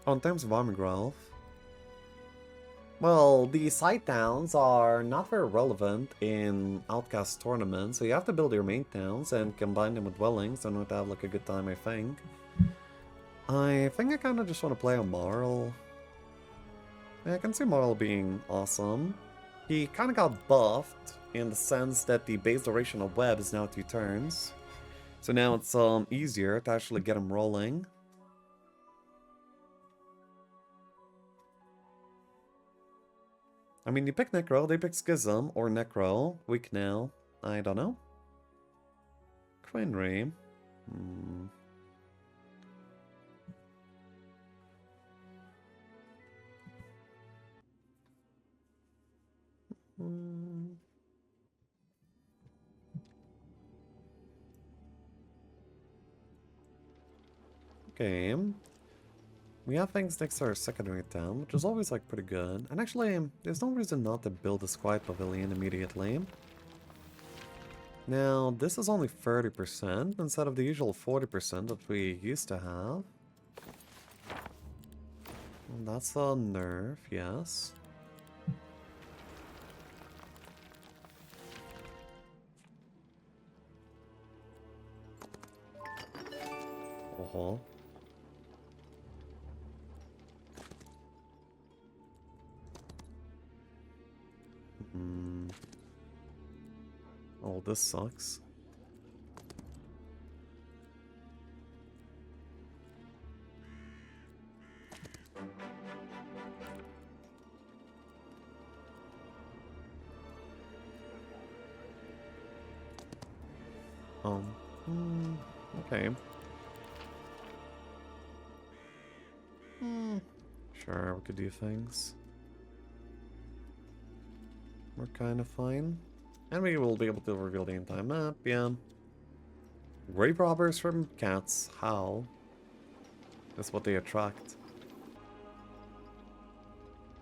Oh, in terms of armor growth, well, the side towns are not very relevant in Outcast tournaments, so you have to build your main towns and combine them with dwellings in order to have like a good time, I think. I kind of just want to play on Marl. Yeah, I can see Marl being awesome. He kind of got buffed in the sense that the base duration of web is now 2 turns. So now it's easier to actually get him rolling. I mean, you pick Necro, they pick Schism, or Necro. Weak now. I don't know. Quinry. Okay. We have things next to our secondary town, which is always like pretty good. And actually, there's no reason not to build a Squiat Pavilion immediately. Now, this is only 30% instead of the usual 40% that we used to have. And that's a nerf, yes. Oh. Oh, this sucks. Okay. Sure, we could do things. We're kind of fine. And we will be able to reveal the entire map, yeah. Grave robbers from cats, how? That's what they attract.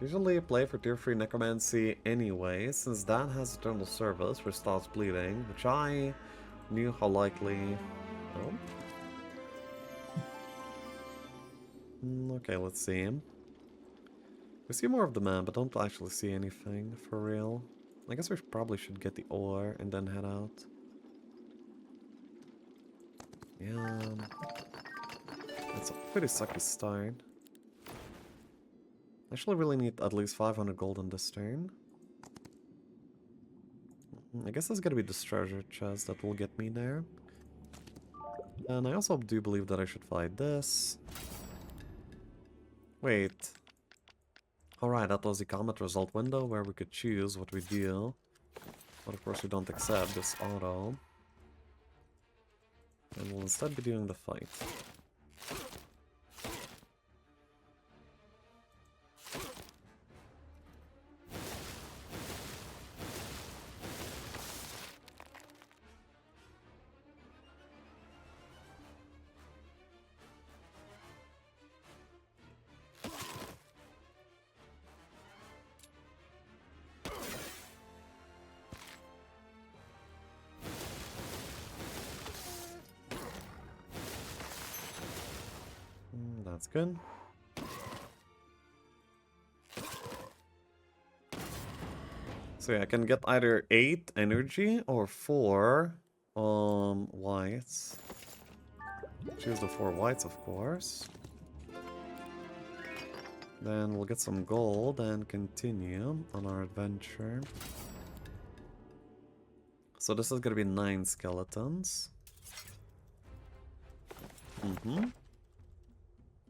Usually I play for tier 3 necromancy anyway, since that has eternal service which stops bleeding, which I knew how likely... Oh. Okay, let's see. We see more of the map, but don't actually see anything for real. I guess we probably should get the ore and then head out. Yeah. It's a pretty sucky start. Actually really need at least 500 gold on this turn. I guess that's gonna be this treasure chest that will get me there. And I also do believe that I should fight this. Wait. Alright, that was the comment result window where we could choose what we do. But of course we don't accept this auto. And we'll instead be doing the fight. That's good. So yeah, I can get either 8 energy or 4 whites. Choose the 4 whites, of course. Then we'll get some gold and continue on our adventure. So this is gonna be 9 skeletons.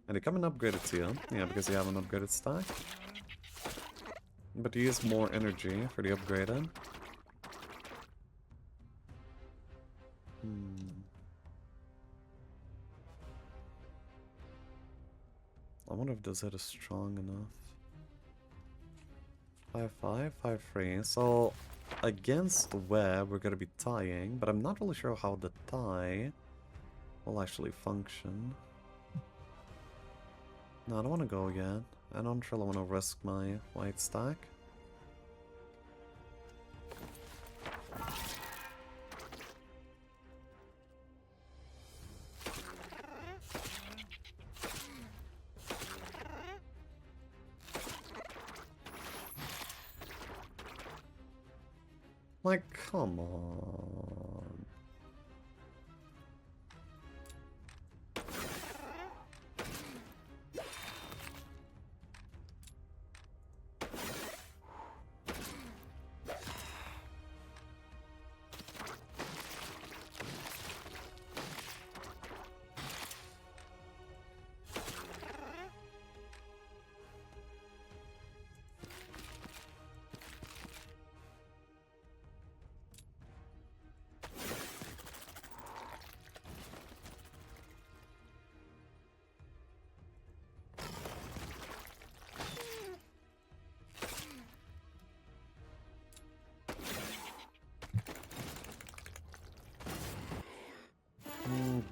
And they come in upgraded too. Yeah, because you have an upgraded stack. But you use more energy for the upgraded. I wonder if this hit is strong enough. 5-5, 5-3. So against the web we're gonna be tying, but I'm not really sure how the tie will actually function. No, I don't want to go yet. I don't really want to risk my white stack. Like, come on.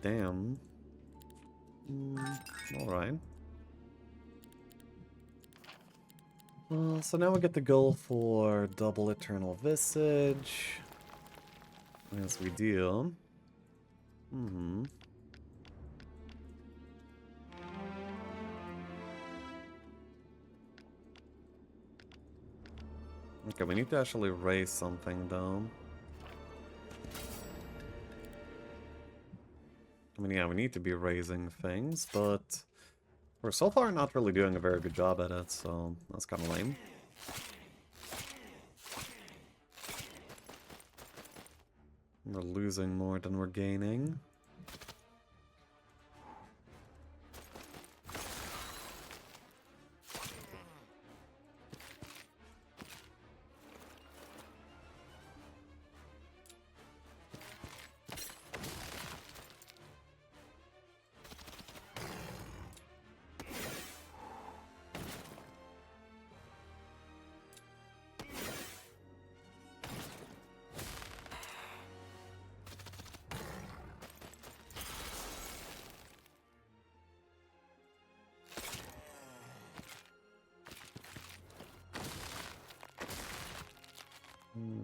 Damn. Alright. So now we get to go for double Eternal Visage. As we do. Okay, we need to actually raise something though. I mean, yeah, we need to be raising things, but we're so far not really doing a very good job at it, so that's kind of lame. We're losing more than we're gaining.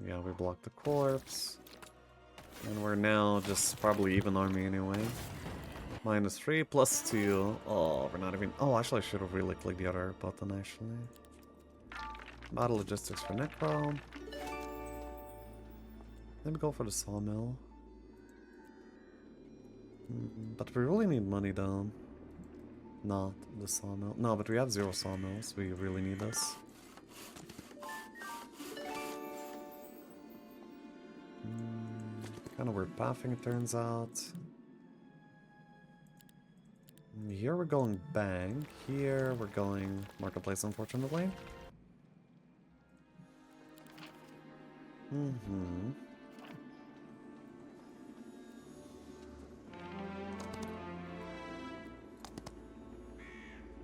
Yeah, we blocked the corpse. And we're now just probably even army anyway. -3, +2. Oh, we're not even... Oh, actually I should have really clicked the other button, actually. Battle logistics for Necro. Let me go for the sawmill. But we really need money, though. Not the sawmill. No, but we have 0 sawmills. We really need this. Kind of weird pathing, it turns out. Here we're going bank. Here we're going marketplace, unfortunately.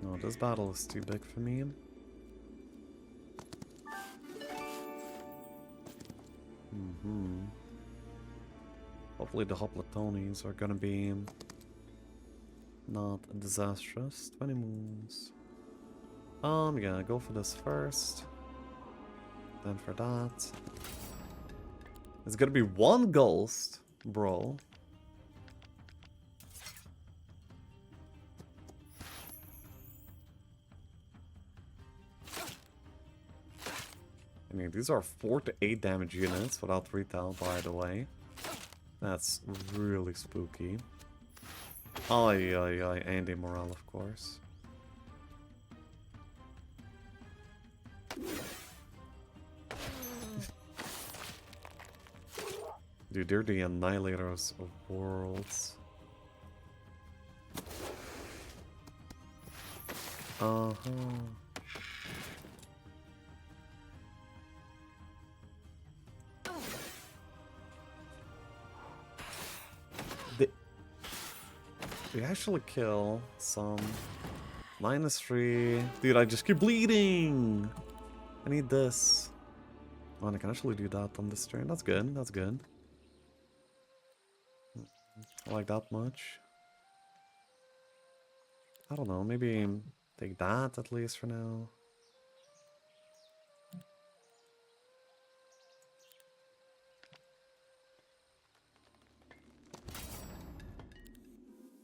No, this battle is too big for me. Hopefully the Hoplatones are gonna be not disastrous. 20 moons. Yeah, go for this first. Then for that. It's gonna be 1 ghost, bro. I mean, these are 4 to 8 damage units without retail, by the way. That's really spooky. Ay, and immoral, of course. Dude, they're the annihilators of worlds. We actually kill some. -3. Dude, I just keep bleeding! I need this. Oh, and I can actually do that on this turn. That's good, that's good. I like that much. I don't know, maybe take that at least for now.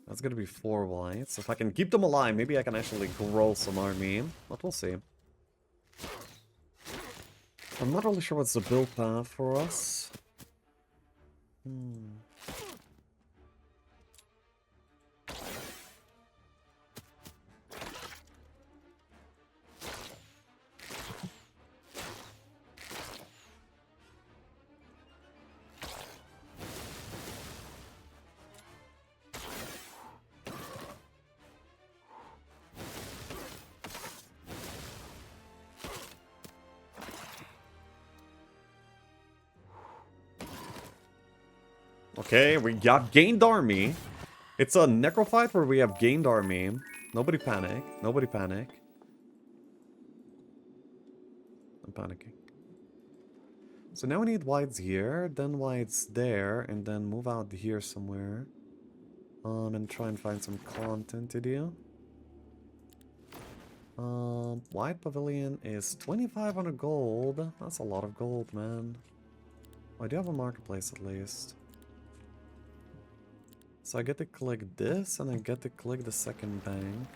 That's gonna be 4 whites. If I can keep them alive, maybe I can actually grow some army. But we'll see. I'm not really sure what's the build path for us. Okay, we got gained army. It's a necro fight where we have gained army. Nobody panic. Nobody panic. I'm panicking. So now we need whites here, then whites there, and then move out here somewhere. And try and find some content to do. White pavilion is 2,500 gold. That's a lot of gold, man. Oh, I do have a marketplace at least. So I get to click this, and I get to click the second bank.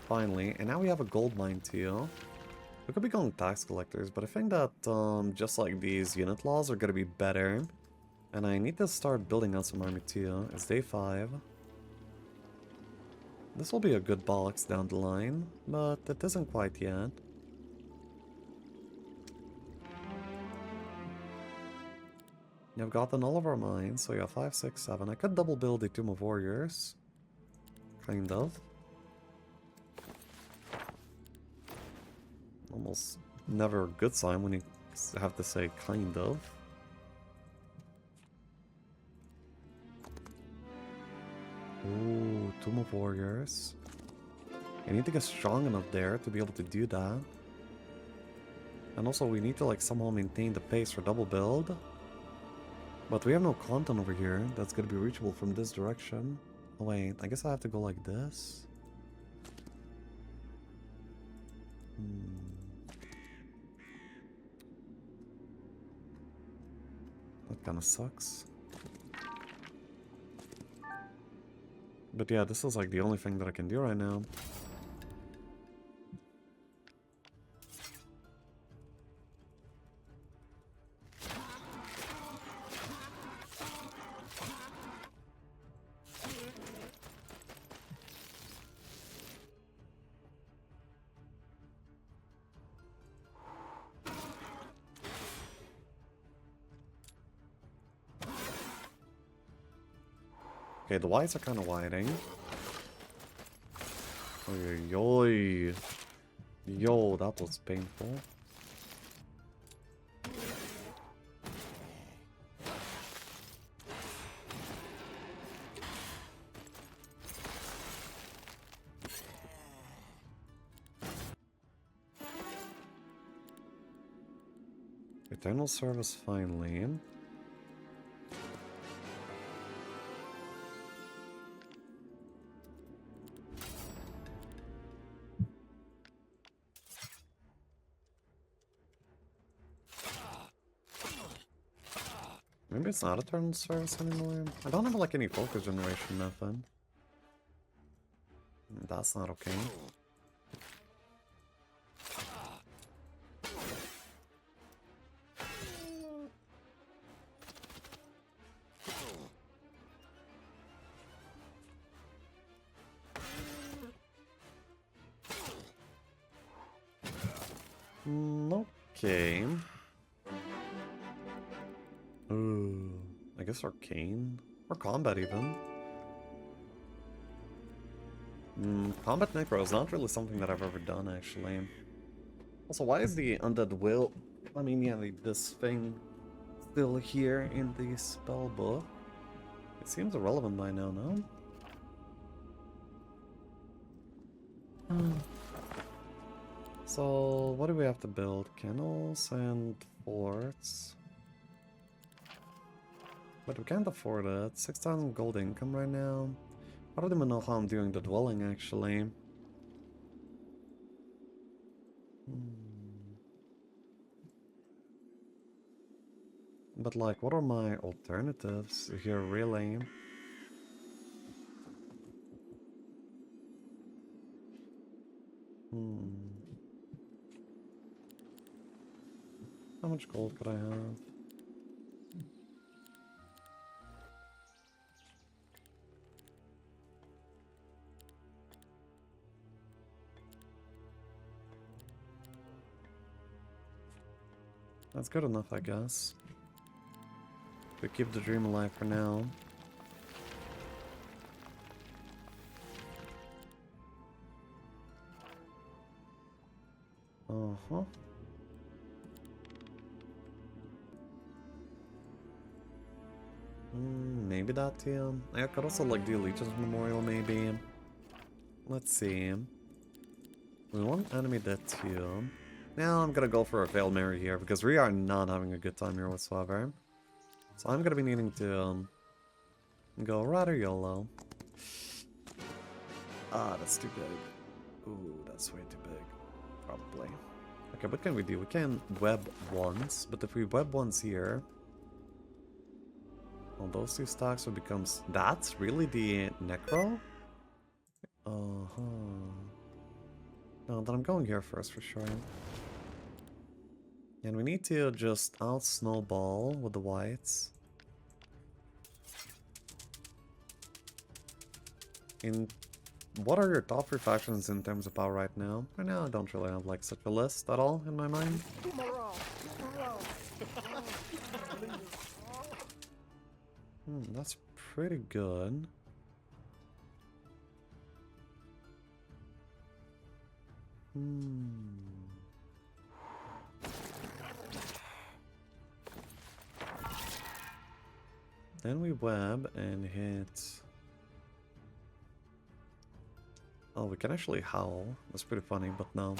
Finally, and now we have a gold mine too. We could be going tax collectors, but I think that just like these unit laws are gonna be better. And I need to start building out some army too. It's day 5. This will be a good box down the line, but it isn't quite yet. You've gotten all of our mines, so you have 5, 6, 7. I could double build a Tomb of Warriors. Kind of. Almost never a good sign when you have to say kind of. Ooh, Tomb of Warriors. I need to get strong enough there to be able to do that. And also we need to like somehow maintain the pace for double build. But we have no content over here that's gonna be reachable from this direction. Oh wait, I guess I have to go like this. That kinda sucks. But yeah, this is like the only thing that I can do right now. Okay, the whites are kind of whiting. Oy, yo, that was painful. Eternal Service finally. Maybe it's not Eternal Service anymore. I don't have like any focus generation method. That's not okay. Okay. Ooh, I guess Arcane? Or Combat even. Combat Necro is not really something that I've ever done, actually. Also, why is the Undead Will... I mean, yeah, this thing still here in the spell book? It seems irrelevant by now, no? So, what do we have to build? Kennels and forts. But we can't afford it. 6,000 gold income right now. I don't even know how I'm doing the dwelling, actually. But, like, what are my alternatives here, really? How much gold could I have? That's good enough, I guess. We keep the dream alive for now. Uh-huh. Maybe that too. I could also like do Legion's Memorial maybe. Let's see. We want enemy that too. Now I'm gonna go for a Veil Mary here because we are not having a good time here whatsoever. So I'm gonna be needing to go rather YOLO. Ah, that's too big. Ooh, that's way too big. Probably. Okay, what can we do? We can web once, but if we web once here... Well, those two stacks will become... That's really the Necro? Uh-huh. No, then I'm going here first for sure. And we need to just out-snowball with the whites. What are your top 3 factions in terms of power right now? Right now, I don't really have like such a list at all in my mind. That's pretty good. Then we web and hit... Oh, we can actually howl. That's pretty funny, but no.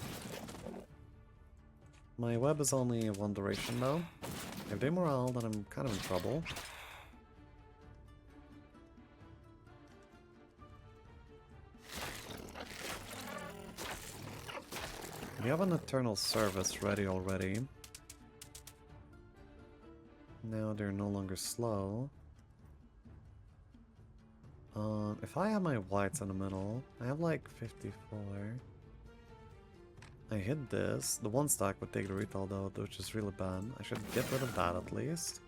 My web is only one duration though. If they morale, then I'm kind of in trouble. We have an Eternal Service ready already. Now they're no longer slow. If I have my whites in the middle, I have like 54. I hit this. The one stack would take the retail though, which is really bad. I should get rid of that at least.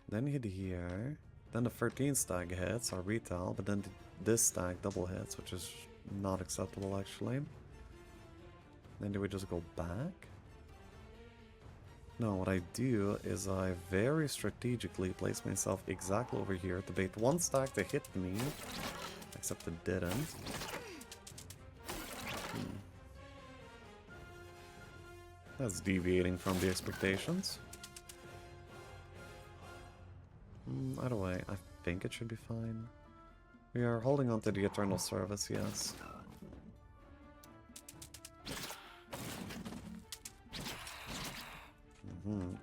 Then hit here. Then the 13 stack hits our retail, but then this stack double hits, which is not acceptable actually. Then do we just go back? No, what I do is I very strategically place myself exactly over here to bait one stack to hit me, except it didn't. That's deviating from the expectations. Either way, I think it should be fine. We are holding on to the Eternal Service, yes.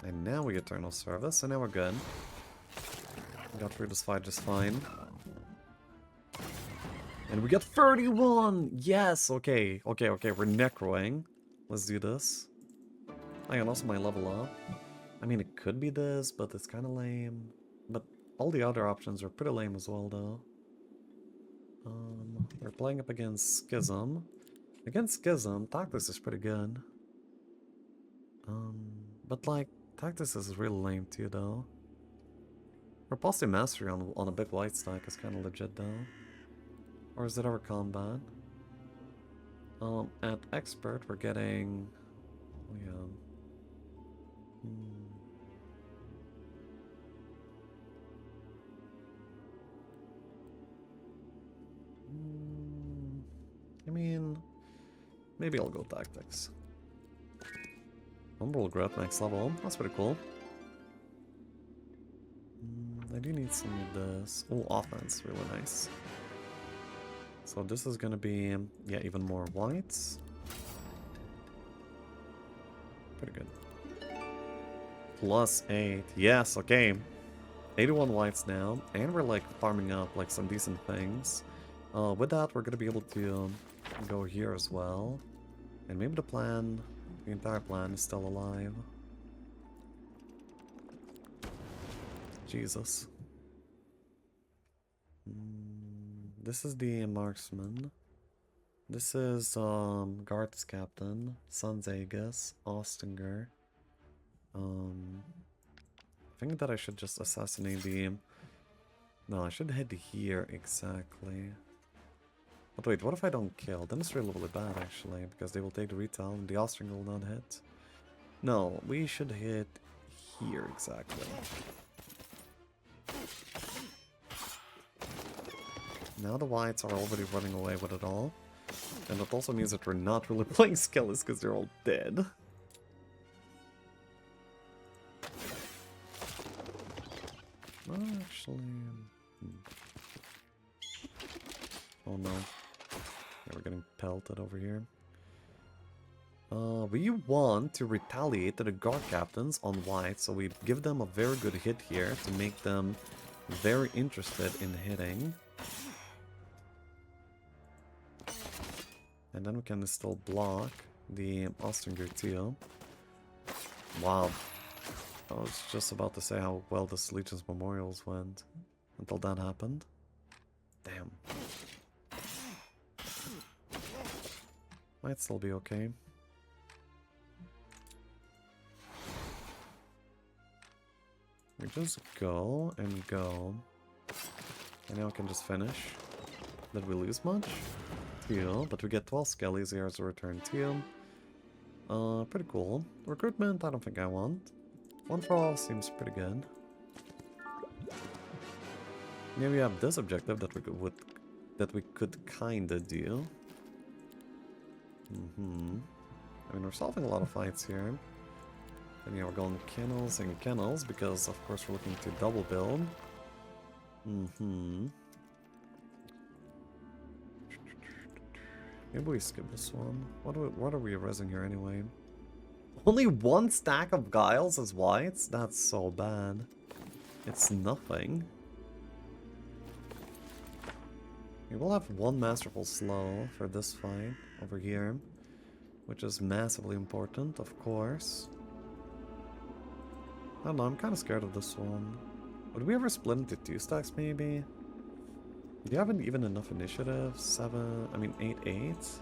And now we Eternal Service, and now we're good. We got through this fight just fine. And we got 31! Yes! Okay, we're necroing. Let's do this. I can also my level up. I mean, it could be this, but it's kind of lame. But all the other options are pretty lame as well, though. We're playing up against Schism. Against Schism, Tactics is pretty good. But like, Tactics is really lame too, though. Repulsive Mastery on a big white stack is kind of legit, though. Or is it our combat? At Expert, we're getting... Oh, yeah. I mean... Maybe I'll go Tactics. Umbral Grip max level. That's pretty cool. I do need some of this. Oh, offense. Really nice. So this is gonna be, yeah, even more whites. Pretty good. +8. Yes, okay. 81 whites now. And we're like farming up like some decent things. With that, we're gonna be able to go here as well. And maybe the entire plan is still alive. Jesus. This is the marksman. This is Guards Captain, Sans Aegis, Ostinger. I think that I should just assassinate the... No, I should head here, exactly. But wait, what if I don't kill? Then it's really, really bad, actually, because they will take the retail and the Austrian will not hit. No, we should hit here, exactly. Now the whites are already running away with it all. And that also means that we're not really playing Skellies because they're all dead. Actually... Oh no. Yeah, we're getting pelted over here. We want to retaliate to the guard captains on white, so we give them a very good hit here to make them very interested in hitting. And then we can still block the Austringer too. Wow. I was just about to say how well the Legion's Memorials went until that happened. Damn. Might still be okay. We just go and go. And now we can just finish. Did we lose much? Teal, but we get 12 Skellies here as a return teal. Pretty cool. Recruitment, I don't think I want. One for all seems pretty good. Here we have this objective that we could kinda do. I mean, we're solving a lot of fights here. And yeah, we're going kennels and kennels because, of course, we're looking to double build. Maybe we skip this one. What are we rezzing here anyway? Only one stack of guiles as whites? That's so bad. It's nothing. We will have one masterful slow for this fight over here, which is massively important, of course. I don't know, I'm kind of scared of this one. Would we ever split into 2 stacks, maybe? Do you have even enough initiative? 8.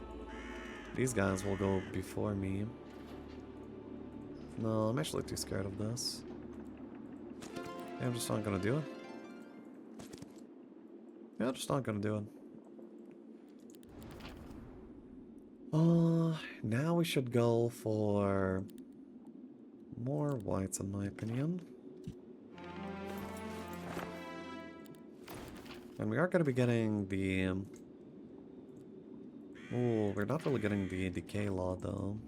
These guys will go before me. No, I'm actually too scared of this. Yeah, I'm just not gonna do it. Yeah, I'm just not gonna do it. Now we should go for more whites, in my opinion. And we are going to be getting the... Ooh, we're not really getting the decay law, though.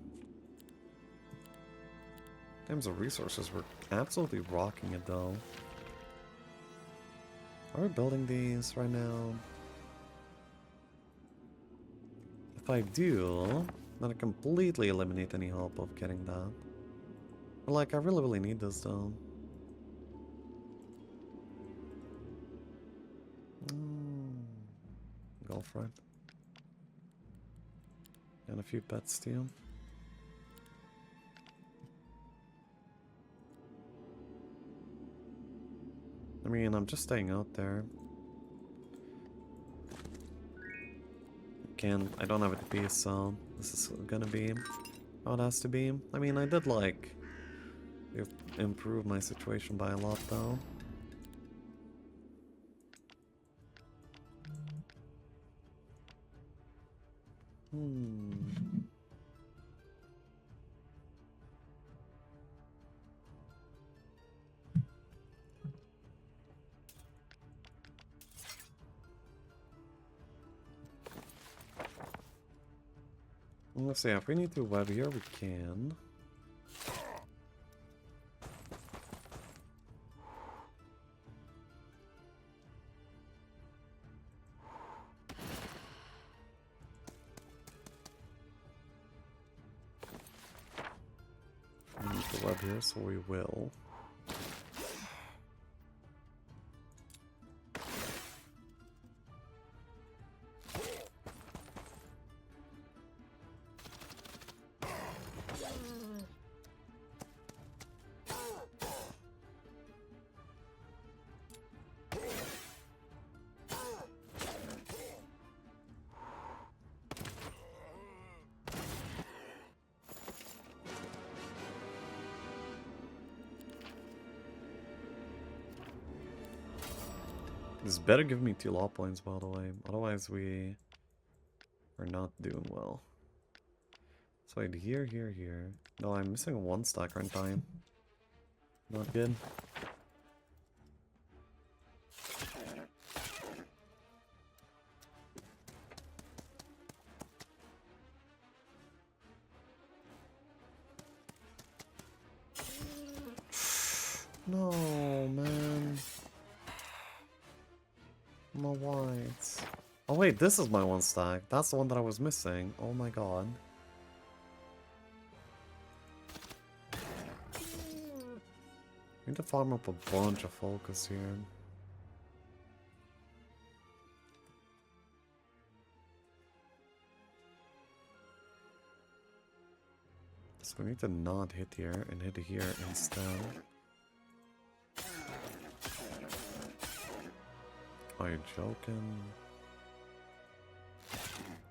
In terms of resources, we're absolutely rocking it, though. Are we building these right now? If I do, then I completely eliminate any hope of getting that. But, like, I really, really need this, though. Go for it. And a few pets too. I mean, I'm just staying out there. I don't have a DP, so this is gonna be how it has to be. I mean, I did like improve my situation by a lot though. Let's see, if we need to web here, we can. We need to web here, so we will. This better give me 2 law points, by the way. Otherwise, we are not doing well. So wait, here, here, here. No, I'm missing 1 stack, aren't I? Not good. No, man. My whites. Oh wait, this is my 1 stack. That's the one that I was missing. Oh my god. Need to farm up a bunch of focus here. So we need to not hit here and hit here instead. Are you joking?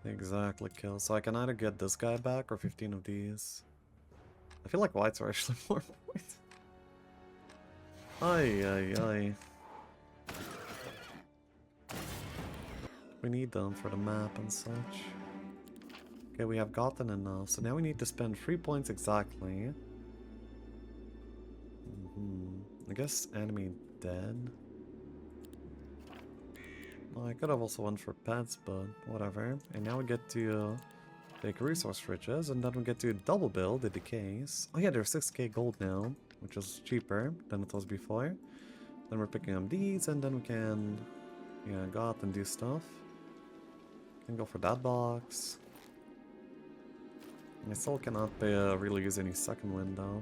Exactly, kill. So I can either get this guy back or 15 of these. I feel like whites are actually more points. Ay, ay, ay. We need them for the map and such. Okay, we have gotten enough. So now we need to spend 3 points exactly. I guess enemy dead. I could have also went for pets, but whatever. And now we get to take resource riches, and then we get to double build the decays. Oh yeah, there's 6k gold now, which is cheaper than it was before. Then we're picking up these, and then we can, yeah, go out and do stuff. Can go for that box. I still cannot really use any second window.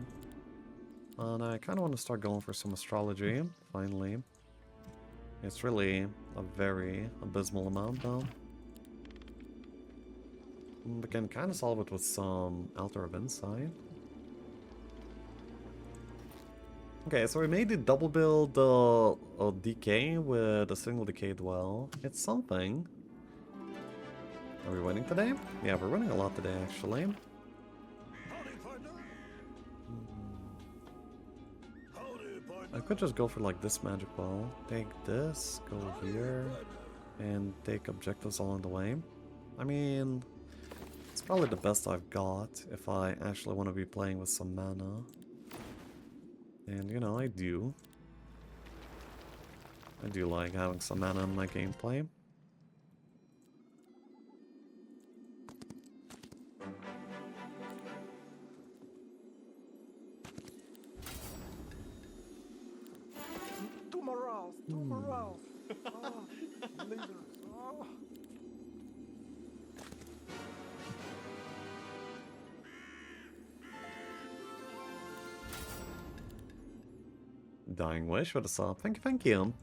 And I kind of want to start going for some astrology, finally. It's really a very abysmal amount though. We can kind of solve it with some Altar of Insight. Okay, so we made the double build decay with a single decayed well. It's something. Are we winning today? Yeah, we're winning a lot today actually. I could just go for like this magic ball, take this, go here, and take objectives along the way. I mean, it's probably the best I've got if I actually want to be playing with some mana. And you know, I do. I do like having some mana in my gameplay. Morale. Oh, leaders. Oh. Dying Wish with a sub. Thank you, thank you.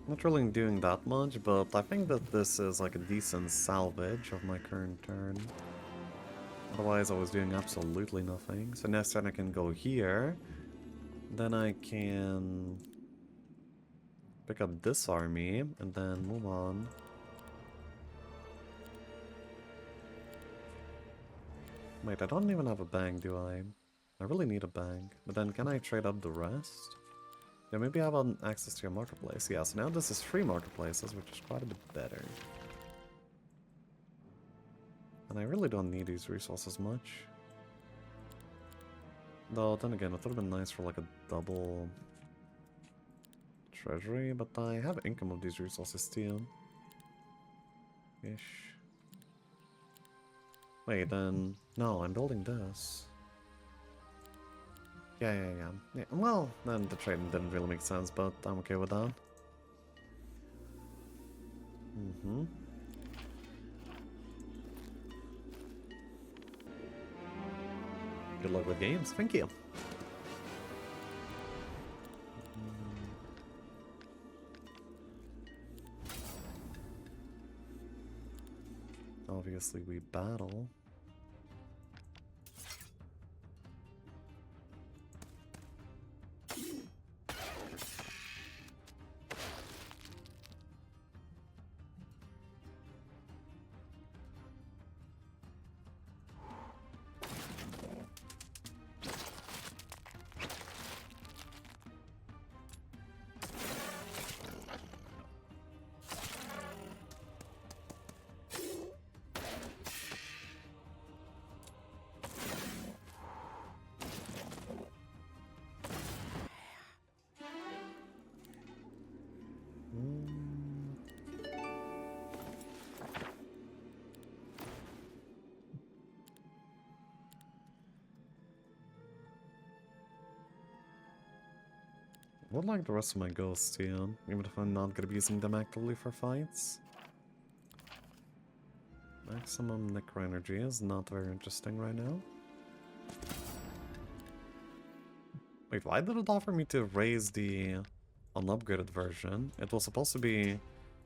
Not really doing that much, but I think that this is like a decent salvage of my current turn. Otherwise I was doing absolutely nothing. So next turn I can go here. Then I can pick up this army and then move on. Wait, I don't even have a bank, do I? I really need a bank. But then can I trade up the rest? Yeah, maybe I have access to your marketplace. Yeah, so now this is 3 marketplaces, which is quite a bit better. And I really don't need these resources much. Though, then again, it would have been nice for like a double treasury, but I have income of these resources too. Ish. Wait, then... No, I'm building this. Yeah. Well, then the trading didn't really make sense, but I'm okay with that. Good luck with games. Thank you. Obviously, we battle. Would like the rest of my ghosts too, even if I'm not gonna be using them actively for fights. Maximum Necro energy is not very interesting right now. Wait, why did it offer me to raise the unupgraded version? It was supposed to be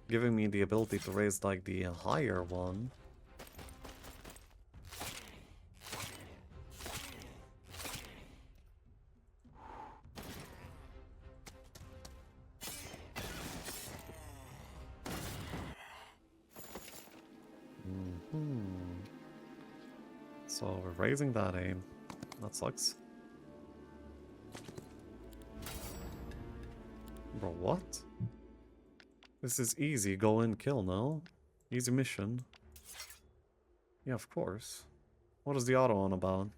giving me the ability to raise like the higher one. So we're raising that aim. That sucks. Bro, what? This is easy, go in, kill, no? Easy mission. Yeah, of course. What is the auto on about?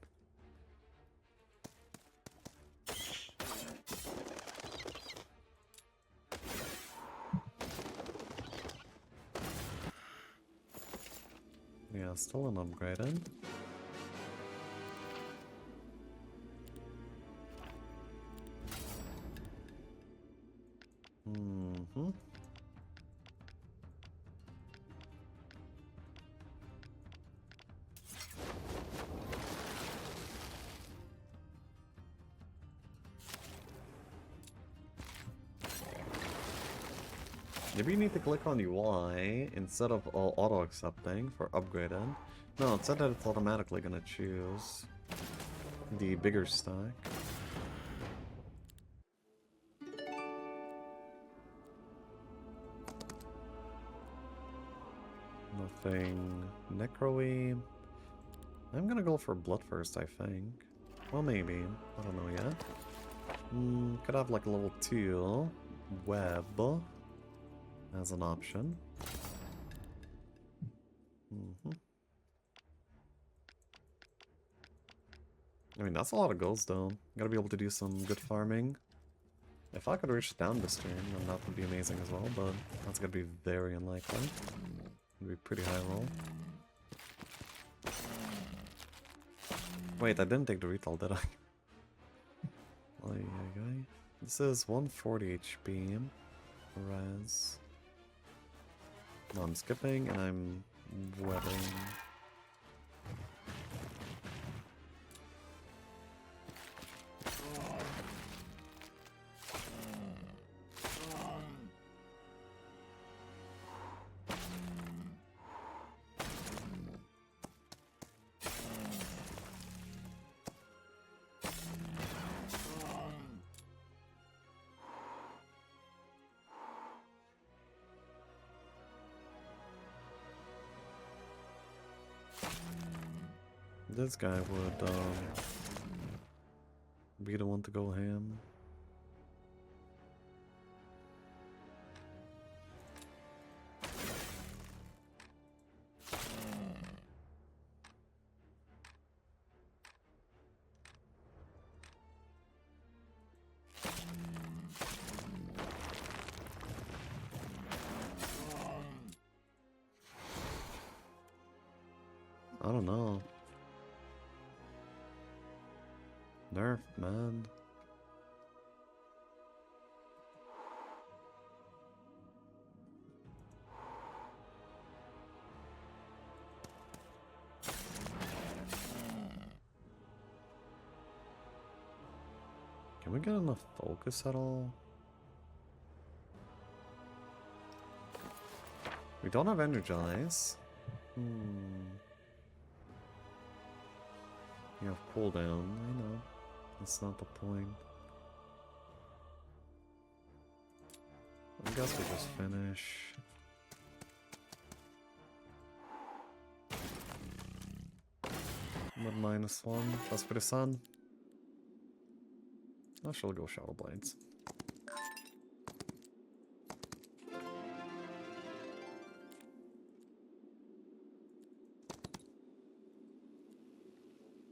Yeah, still unupgraded. Maybe you need to click on UI instead of auto-accepting for upgraded. No, it said that it's automatically gonna choose the bigger stack. Nothing necro-y. I'm gonna go for blood first, I think. Well, maybe. I don't know yet. Could have like a level 2 web as an option. I mean, that's a lot of goals, though. Gotta be able to do some good farming. If I could reach down this turn, then that would be amazing as well, but that's gonna be very unlikely. It'd be pretty high roll. Wait, I didn't take the retail, did I? This is 140 HP. Res. No, I'm skipping and I'm webbing. This guy would be the one to go ham. I don't know. Nerf, man. we get enough focus at all? We don't have energize. You have cooldown, I know. That's not the point. I guess we just finish. With -1, plus for the sun. I shall go Shadow Blades.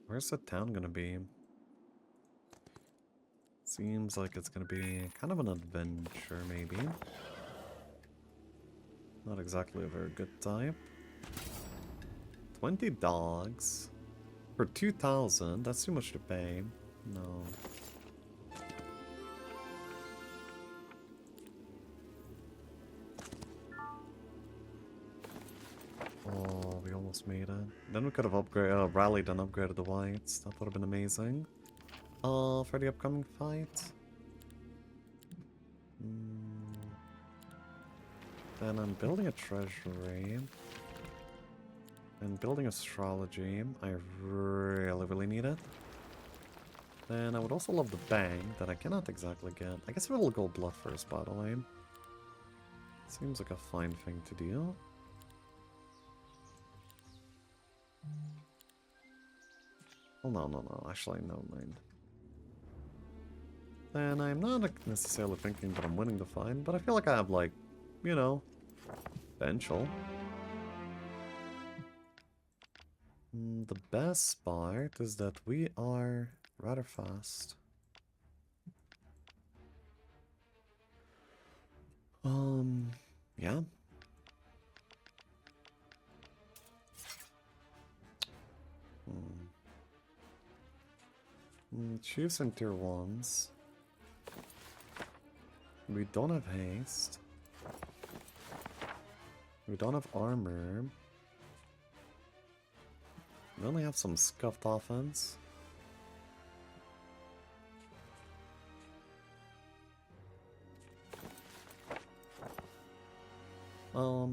Where's the town gonna be? Seems like it's gonna be kind of an adventure, maybe. Not exactly a very good type. 20 dogs. For 2,000, that's too much to pay. No. Oh, we almost made it. Then we could have upgraded, rallied and upgraded the whites. That would have been amazing. For the upcoming fight. Then I'm building a treasury. And building astrology. I really need it. Then I would also love the bank that I cannot exactly get. I guess we'll go blood first, by the way. Seems like a fine thing to do. Oh, no. Actually, no mind. Then I'm not necessarily thinking that I'm winning the fight, but I feel like I have, like, you know, potential. The best part is that we are rather fast. Yeah. Chiefs and tier 1s. We don't have haste. We don't have armor. We only have some scuffed offense.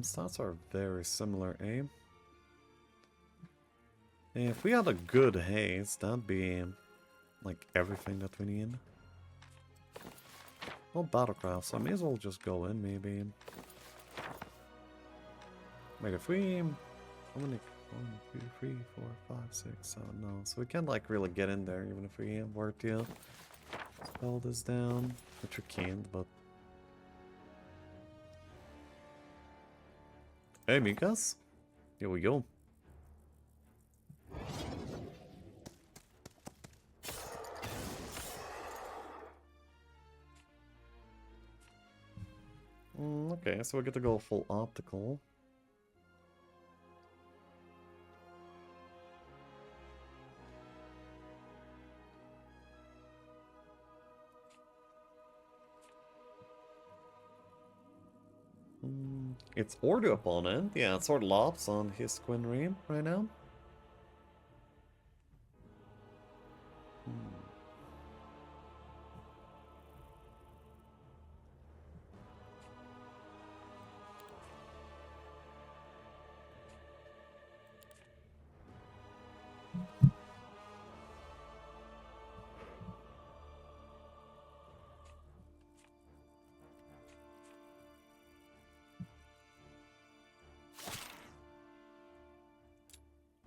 Stats are very similar, eh? If we had a good haste, that'd be like everything that we need. Well, battlecraft, so I may as well just go in, maybe. Wait, if we... How many? 1, 2, 3, 4, 5, 6, 7, no. So we can't, like, really get in there, even if we were to spell this down. Which we can't, but... Hey, Mikas. Here we go. Okay, so we get to go full optical. It's Order opponent. Yeah, it's Sword Lops on his Quinry right now.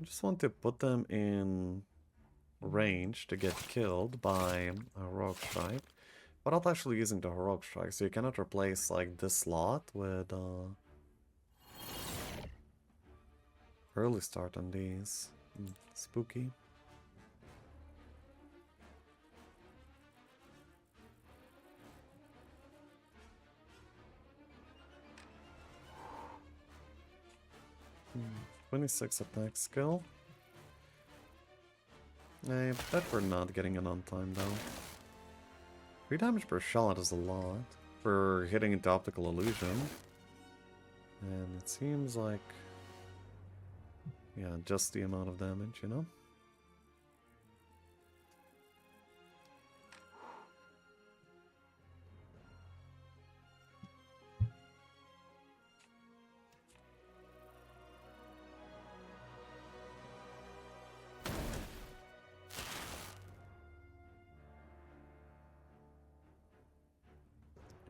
I just want to put them in range to get killed by a Heroic Strike, without actually using the Heroic Strike, so you cannot replace like this slot with early start on these. Spooky. Hmm. 26 attack skill. I bet we're not getting it on time though. 3 damage per shot is a lot for hitting into optical illusion. And it seems like, yeah, just the amount of damage, you know?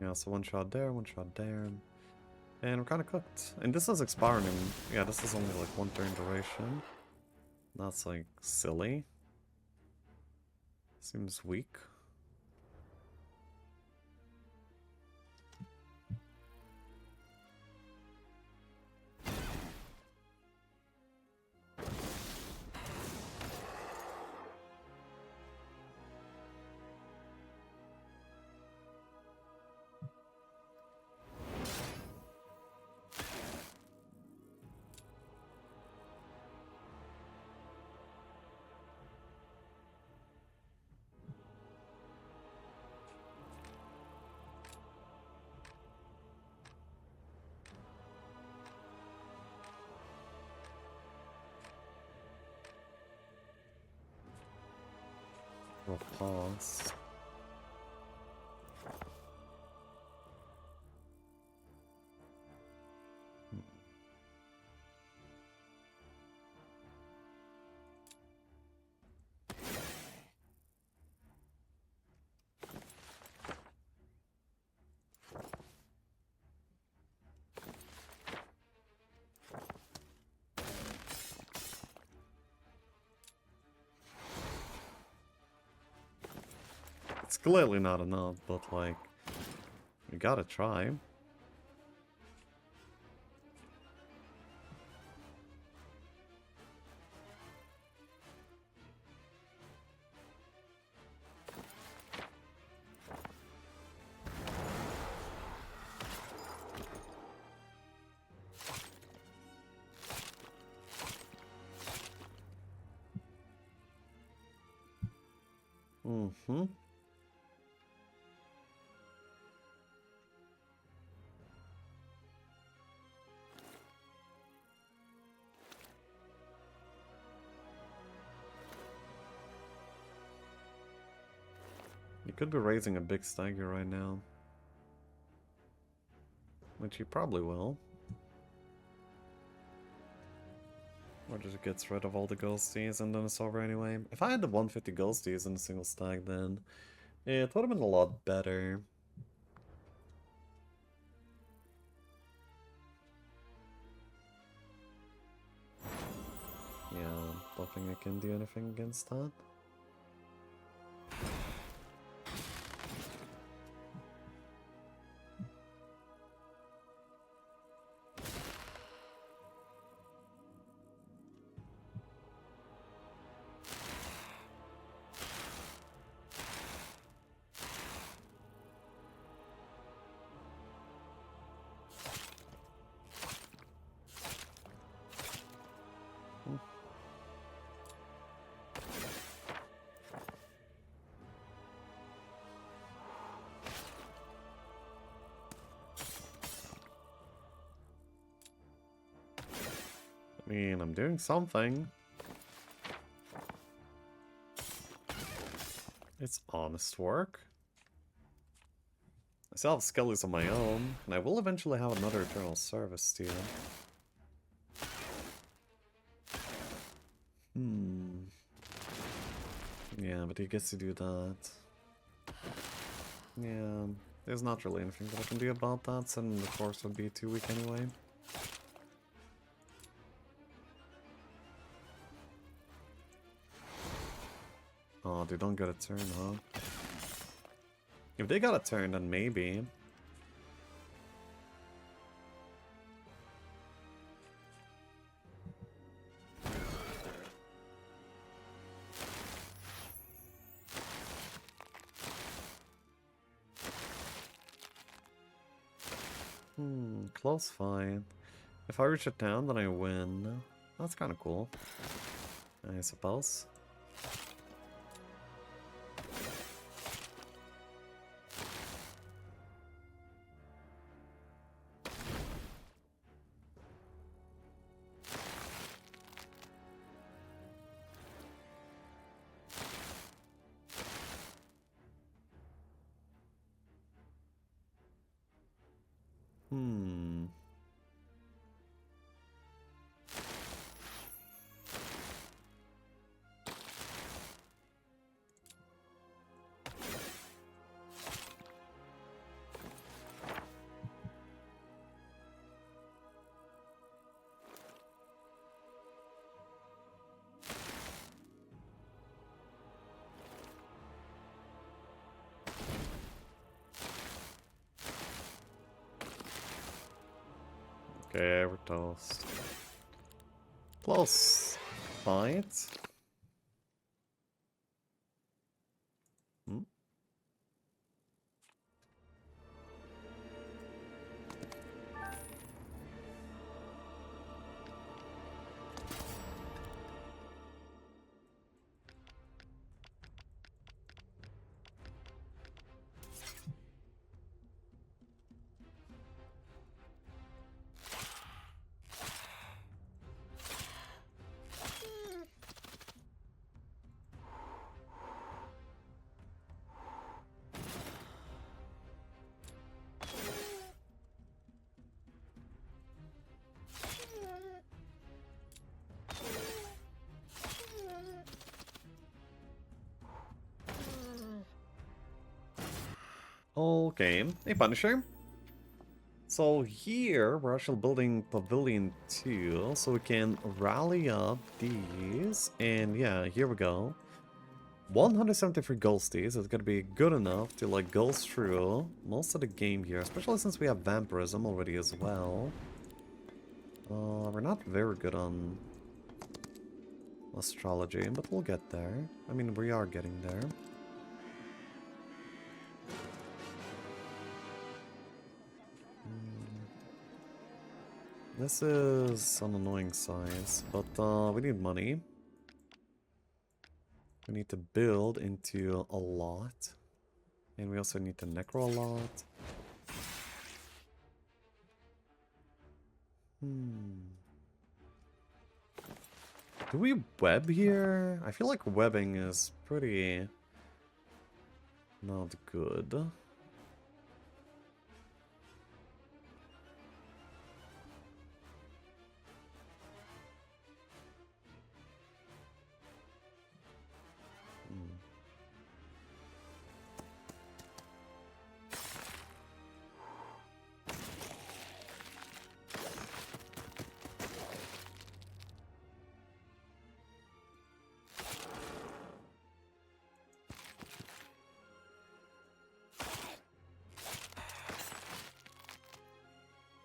Yeah, so one shot there, one shot there. And we're kind of cooked. And this is expiring in... Yeah, this is only like 1 turn duration. That's like silly. Seems weak. We'll pause. It's clearly not enough, but like, you gotta try. Mm-hmm. You could be raising a big stagger right now. Which you probably will. Or just gets rid of all the ghosties and then it's over anyway. If I had the 150 ghosties in a single stag then, it would have been a lot better. Yeah, don't think I can do anything against that. I mean, I'm doing something. It's honest work. I still have skellies of my own, and I will eventually have another Eternal Service steal. Yeah, but he gets to do that. Yeah, there's not really anything that I can do about that, since the force would be too weak anyway. Oh, they don't get a turn, huh? If they got a turn, then maybe. Close fight. If I reach it down, then I win. That's kind of cool, I suppose. Okay, we're toast. Close fight. Hmm? Okay, a Punisher. So here, we're actually building Pavilion 2, so we can rally up these, and yeah, here we go. 173 gold stays is gonna be good enough to like go through most of the game here, especially since we have Vampirism already as well. We're not very good on astrology, but we'll get there. I mean, we are getting there. This is an annoying size, but we need money. We need to build into a lot. And we also need to necro a lot. Do we web here? I feel like webbing is pretty not good.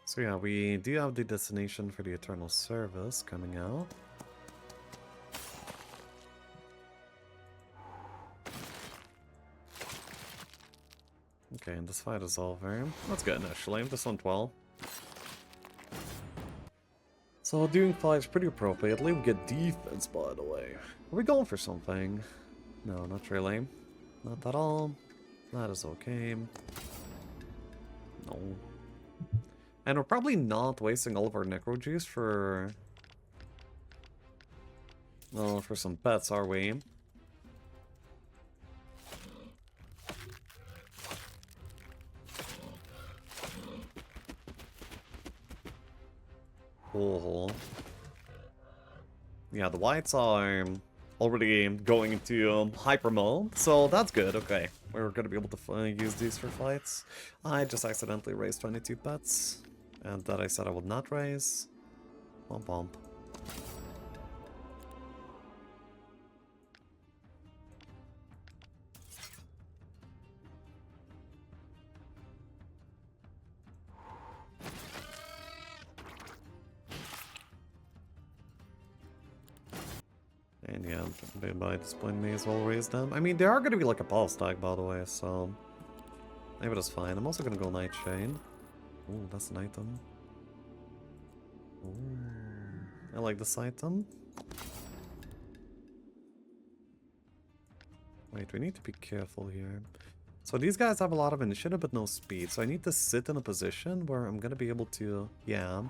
So yeah, we do have the destination for the Eternal Service coming out. Okay, and this fight is over. That's good, actually. This went well. So doing fights pretty appropriately. We get defense, by the way. Are we going for something? No, not really. Not at all. That is okay. No. And we're probably not wasting all of our necro juice for... well, for some pets, are we? Oh. Yeah, the whites are already going into hyper mode, so that's good, okay. We're gonna be able to use these for fights. I just accidentally raised 22 pets, and that I said I would not raise. Womp womp. And yeah, by this point may as well raise them. I mean, they are gonna be like a pulse tag, by the way, so... maybe that's fine. I'm also gonna go Nightshade. Ooh, that's an item. Ooh. I like this item. Wait, we need to be careful here. So these guys have a lot of initiative but no speed, so I need to sit in a position where I'm gonna be able to, yeah,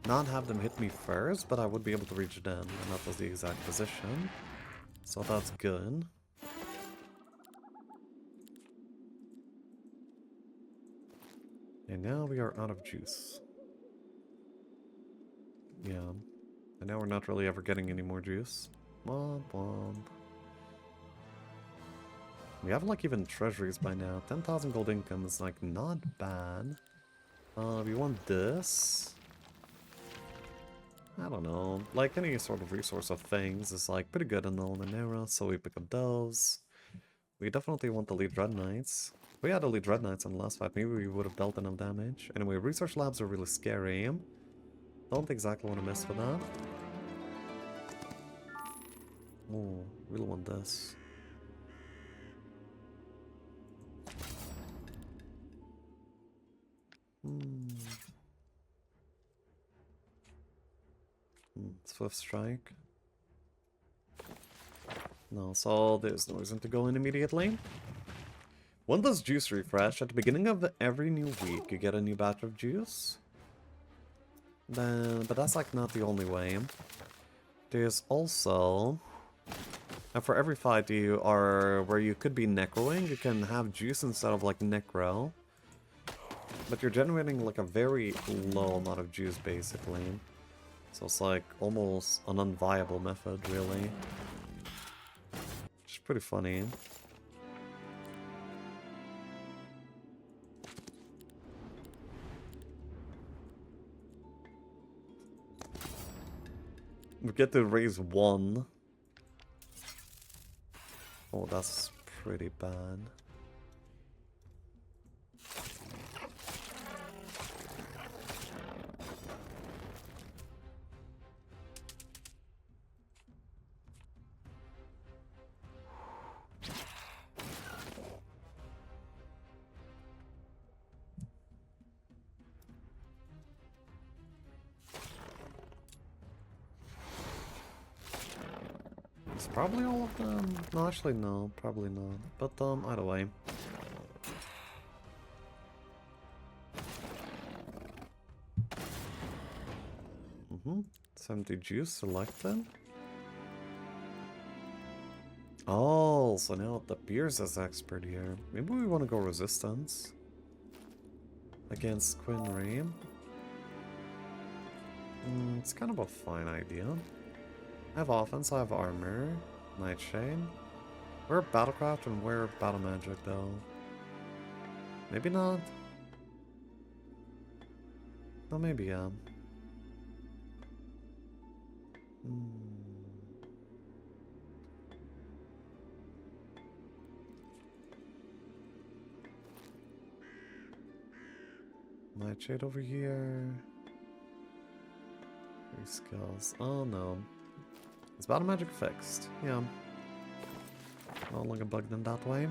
not have them hit me first, but I would be able to reach them, and that was the exact position. So that's good. And now we are out of juice. Yeah. And now we're not really ever getting any more juice. Womp womp. We have like even treasuries by now. 10,000 gold income is like not bad. We want this. I don't know. Like any sort of resource of things is like pretty good in the Golden Era, so we pick up those. We definitely want the lead Red Knights. If we had the lead Red Knights in the last fight, maybe we would have dealt enough damage. Anyway, research labs are really scary. Don't exactly want to mess with that. Oh, really want this. Swift strike. No, so there's no reason to go in immediately. When does juice refresh? At the beginning of every new week, you get a new batch of juice. But that's like not the only way. There's also, and for every fight you are where you could be necroing, you can have juice instead of like necro. But you're generating like a very low amount of juice basically. So it's like almost an unviable method really. Which is pretty funny. We get to raise 1. Oh, that's pretty bad. It's probably all of them. No, actually, no, probably not. But either way. Mm-hmm. 70 juice selected. Oh, so now it appears as expert here. Maybe we want to go resistance against Quinry. It's kind of a fine idea. I have offense, I have armor, Nightshade. We're Battlecraft and we're Battle Magic though. Maybe not. No, maybe yeah. Nightshade over here. 3 skills. Oh no. Is Battle Magic fixed? Yeah. No longer bugged in that way.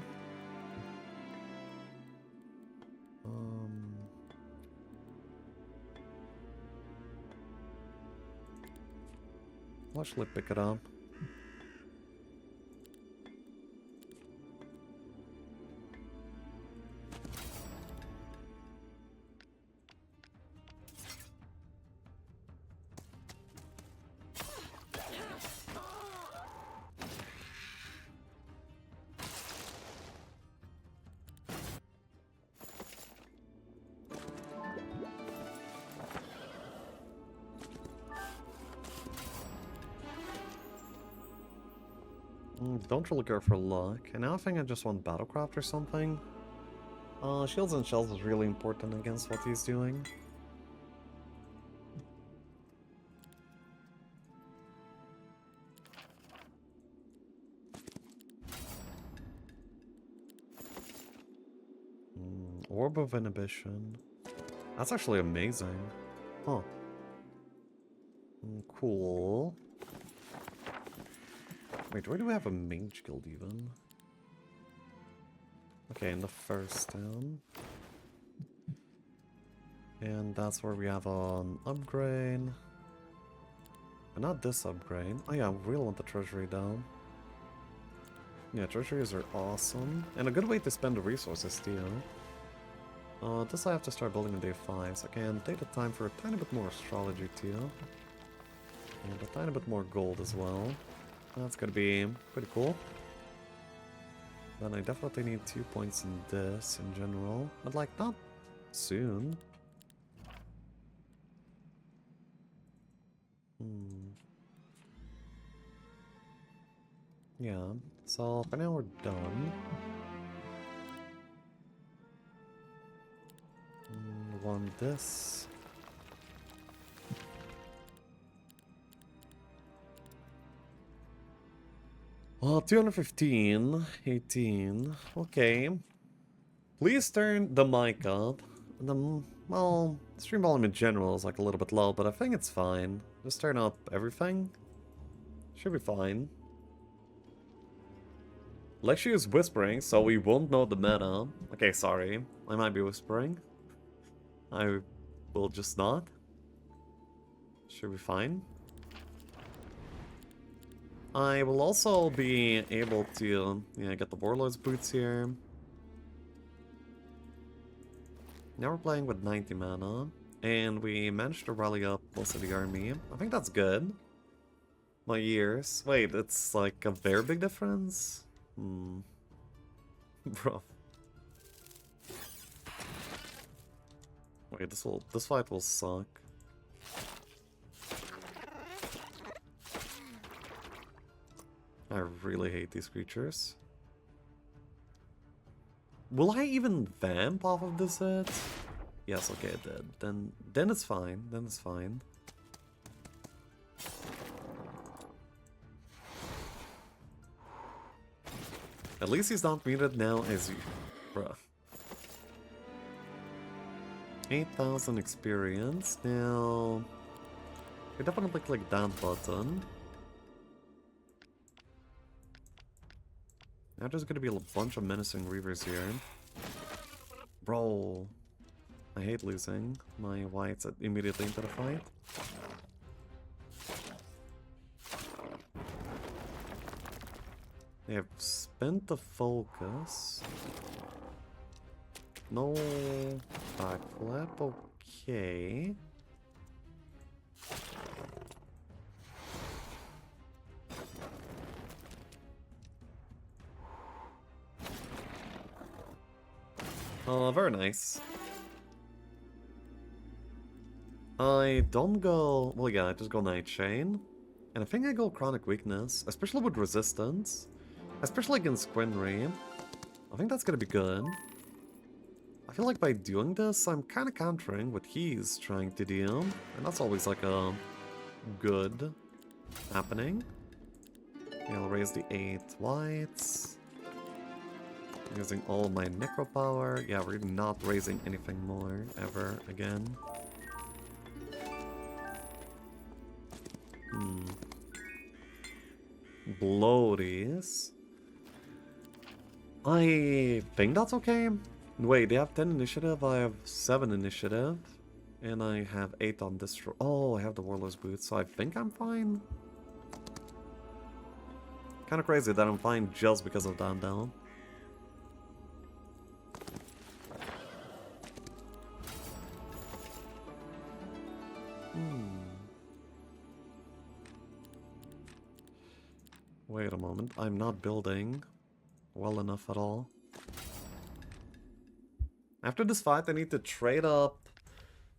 I'll actually pick it up. Don't really go for luck. And now I think I just want Battlecraft or something. Shields and Shells is really important against what he's doing. Orb of Inhibition. That's actually amazing. Huh. Cool. Wait, where do we have a mage guild even? Okay, in the first town. And that's where we have an upgrade. But not this upgrade. Oh yeah, we really want the treasury down. Yeah, treasuries are awesome. And a good way to spend the resources too. This I have to start building on day 5, so I can take the time for a tiny bit more astrology too. And a tiny bit more gold as well. That's gonna be pretty cool. Then I definitely need 2 points in this in general, but like not soon. Yeah, so for now we're done. Want this. Well, 215, 18. Okay. Please turn the mic up. Well, stream volume in general is like a little bit low, but I think it's fine. Just turn up everything. Should be fine. Lexi is whispering, so we won't know the meta. Okay, sorry. I might be whispering. I will just not. Should be fine. I will also be able to get the Warlord's boots here. Now we're playing with 90 mana, and we managed to rally up most of the army. I think that's good. My years. Wait, it's like a very big difference? Bro. Wait, this fight will suck. I really hate these creatures. Will I even vamp off of this hit? Yes, okay, it did. Then it's fine. Then it's fine. At least he's not muted now as you... Bruh. 8,000 experience. Now... We definitely click that button. Now there's gonna be a bunch of menacing reavers here. Bro. I hate losing my whites immediately into the fight. They have spent the focus. No backflip, okay. Oh, very nice. I don't go... Well, yeah, I just go Nightshade. And I think I go Chronic Weakness, especially with Resistance. Especially against Quinry. I think that's gonna be good. I feel like by doing this, I'm kind of countering what he's trying to do. And that's always like a good happening. Yeah, I'll raise the 8 whites. Using all my Necro power. Yeah, we're not raising anything more ever again. Bloaties. I think that's okay. Wait, they have 10 initiative, I have 7 initiative. And I have 8 on this. Oh, I have the Warlord's boots, so I think I'm fine. Kind of crazy that I'm fine just because of that, though. Wait a moment, I'm not building well enough at all. After this fight, I need to trade up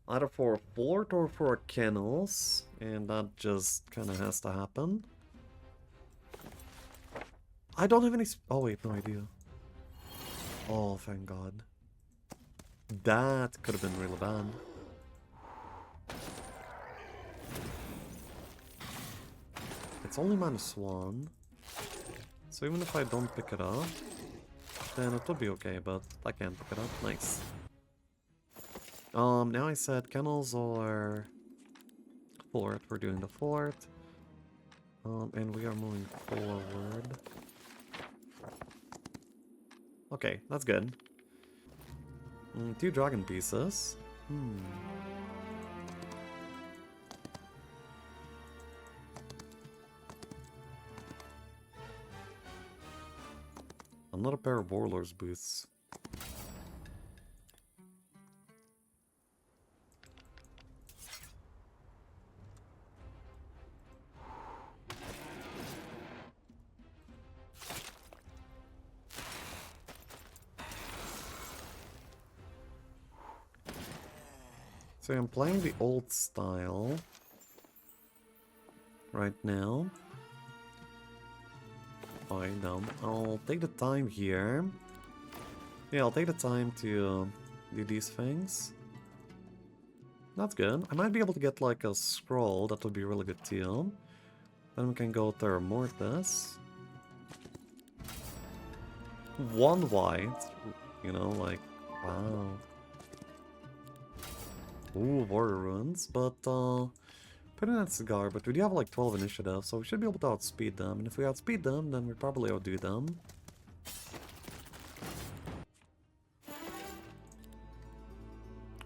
either for a fort or for a kennels, and that just kind of has to happen. I don't have any... Oh wait, no idea. Oh, thank God. That could have been really bad. It's only -1. So even if I don't pick it up, then it would be okay, but I can't pick it up. Nice. Now I said kennels or fort. We're doing the fort. And we are moving forward. Okay, that's good. 2 dragon pieces. Another pair of Warlord's boots. So I'm playing the old style right now. Fine, no. I'll take the time here. Yeah, I'll take the time to do these things. That's good. I might be able to get like a scroll. That would be really good too. Then we can go Terra Mortis. 1 white. You know, like, wow. Ooh, Warrior Runes, but putting that cigar, but we do have like 12 initiative, so we should be able to outspeed them, and if we outspeed them, then we probably outdo them.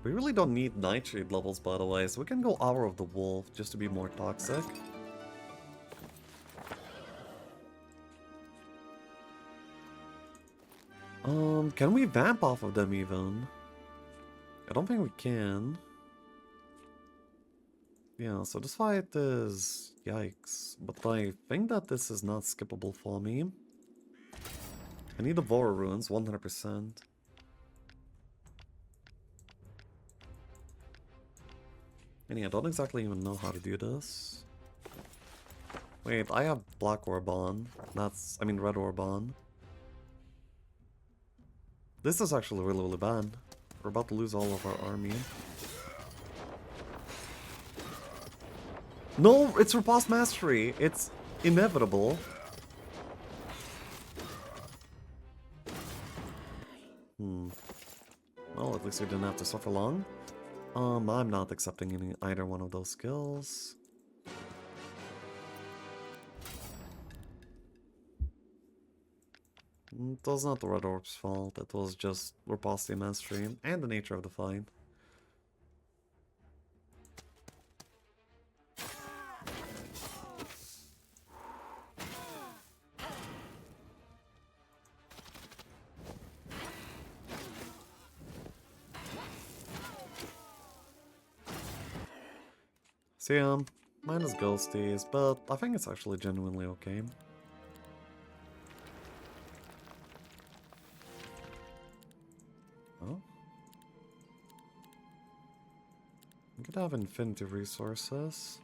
We really don't need Nightshade levels, by the way, so we can go Hour of the Wolf just to be more toxic. Can we vamp off of them even? I don't think we can. Yeah, so this fight is... yikes. But I think that this is not skippable for me. I need the Vora Runes, 100%. And yeah, I don't exactly even know how to do this. Wait, I have Black Orb on. I mean Red Orb on. This is actually really, really bad. We're about to lose all of our army. No, it's Riposte Mastery! It's inevitable. Well, at least we didn't have to suffer long. I'm not accepting either one of those skills. It was not the Red Orb's fault, it was just Riposte Mastery and the nature of the fight. So yeah, mine is ghosties, but I think it's actually genuinely okay. Oh? We could have infinity resources.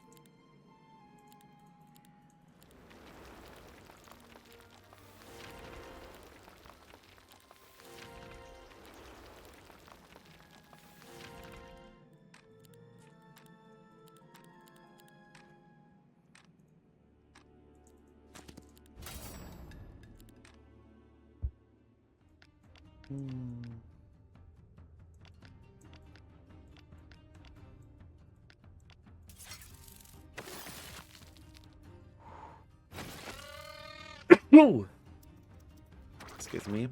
No! Excuse me.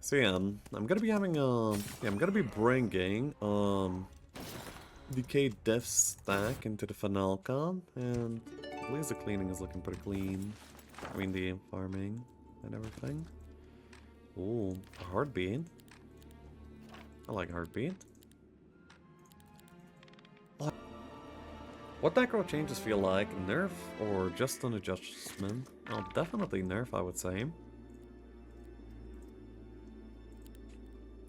So yeah, I'm gonna be having I'm gonna be bringing Decayed Death stack into the Fanalka, and at least the cleaning is looking pretty clean. I mean the farming and everything. Ooh, a Heartbeat. I like Heartbeat. What Necro changes feel like? Nerf or just an adjustment? Oh, definitely nerf, I would say.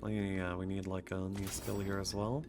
Oh, yeah, we need like a new skill here as well.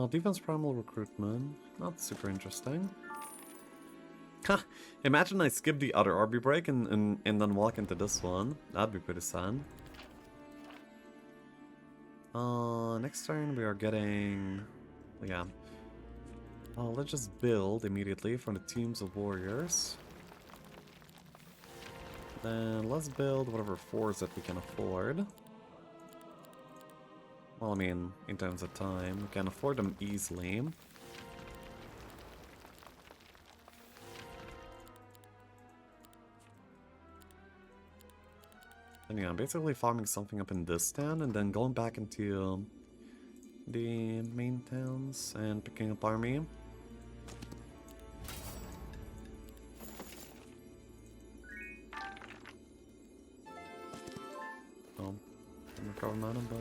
Defense primal recruitment. Not super interesting. Ha! Imagine I skip the other RB break and then walk into this one. That'd be pretty sad. Next turn we are getting... yeah. Let's just build immediately from the teams of warriors. Then let's build whatever fours that we can afford. Well, I mean, in terms of time, we can afford them easily. And yeah, I'm basically farming something up in this town and then going back into the main towns and picking up army. Oh, I'm recovering mana, but...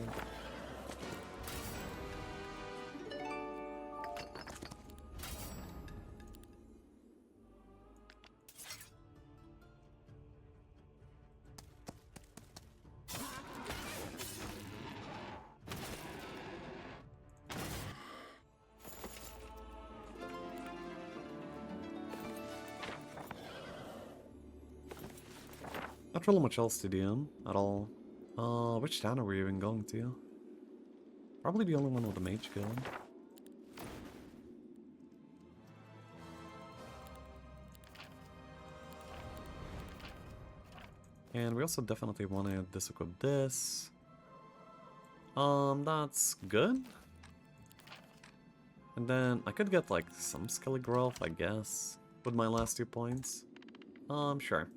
Not really much else to do at all. Which town are we even going to? Probably the only one with a mage guild. And we also definitely want to disequip this. That's good. And then I could get like some skelly growth, I guess, with my last 2 points. Sure.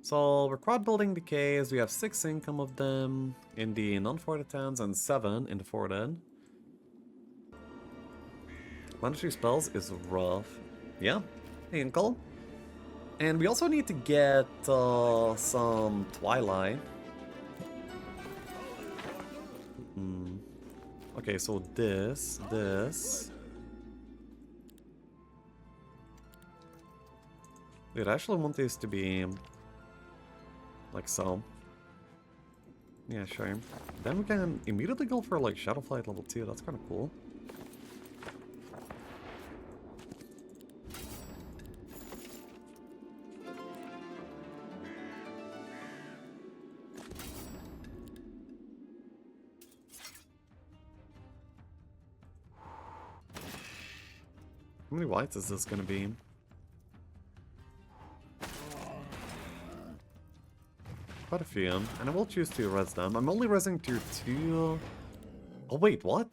So we're quad building decays. We have 6 income of them in the non-forted towns and 7 in the forted. Planetary spells is rough. Yeah, Inkle. And we also need to get some Twilight. Okay, so this. Dude, I actually want this to be like so. Yeah, sure. Then we can immediately go for like Shadowflight level 2. That's kind of cool. How many whites is this gonna be? Quite a few, and I will choose to res them. I'm only resing tier 2. Oh wait, what?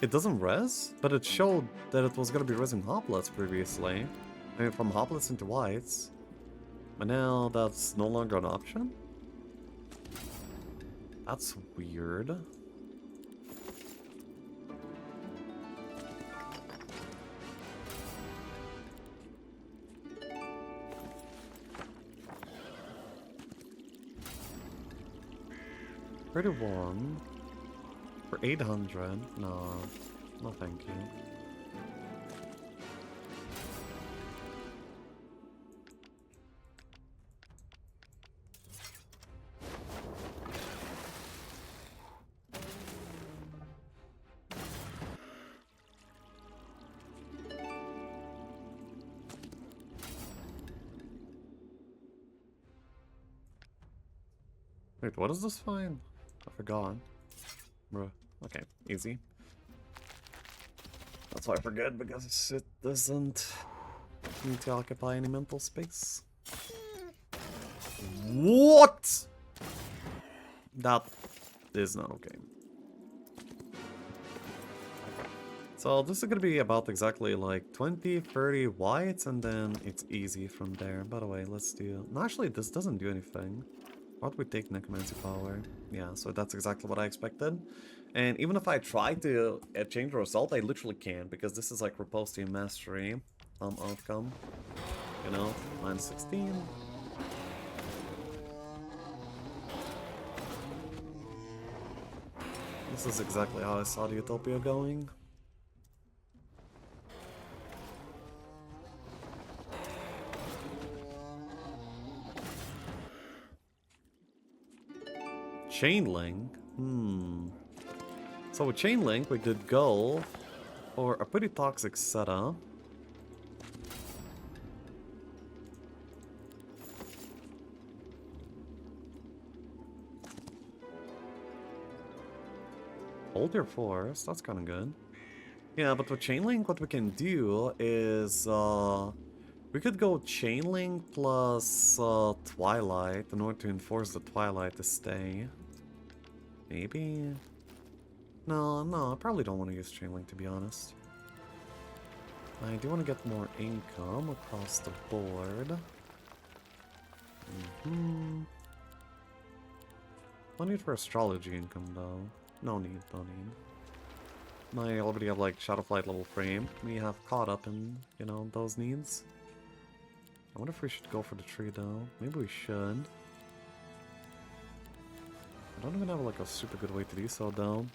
It doesn't res? But it showed that it was gonna be resing hoplets previously. I mean, from hoplets into whites. But now that's no longer an option? That's weird. $31 for 800. No, no thank you. Wait, what is this find? I forgot. Bruh. Okay, easy. That's why I forget, because it doesn't need to occupy any mental space. What? That is not okay. So this is gonna be about exactly like 20, 30 whites, and then it's easy from there. By the way, let's do... No, actually, this doesn't do anything. Why would we take Necromancy Power? Yeah, so that's exactly what I expected. And even if I try to change the result, I literally can't, because this is like Repose to Mastery outcome. You know, minus 16. This is exactly how I saw the Utopia going. Chain Link? So with Chain Link, we could go for a pretty toxic setup. Hold your force, that's kind of good. Yeah, but with Chain Link, what we can do is we could go Chain Link plus Twilight in order to enforce the Twilight to stay. Maybe? No, I probably don't want to use Chain Link, to be honest. I do want to get more income across the board. No need for astrology income though. No need, no need. I already have like Shadowflight level frame. We have caught up in, you know, those needs. I wonder if we should go for the tree though. Maybe we should. I don't even have like a super good way to do so though.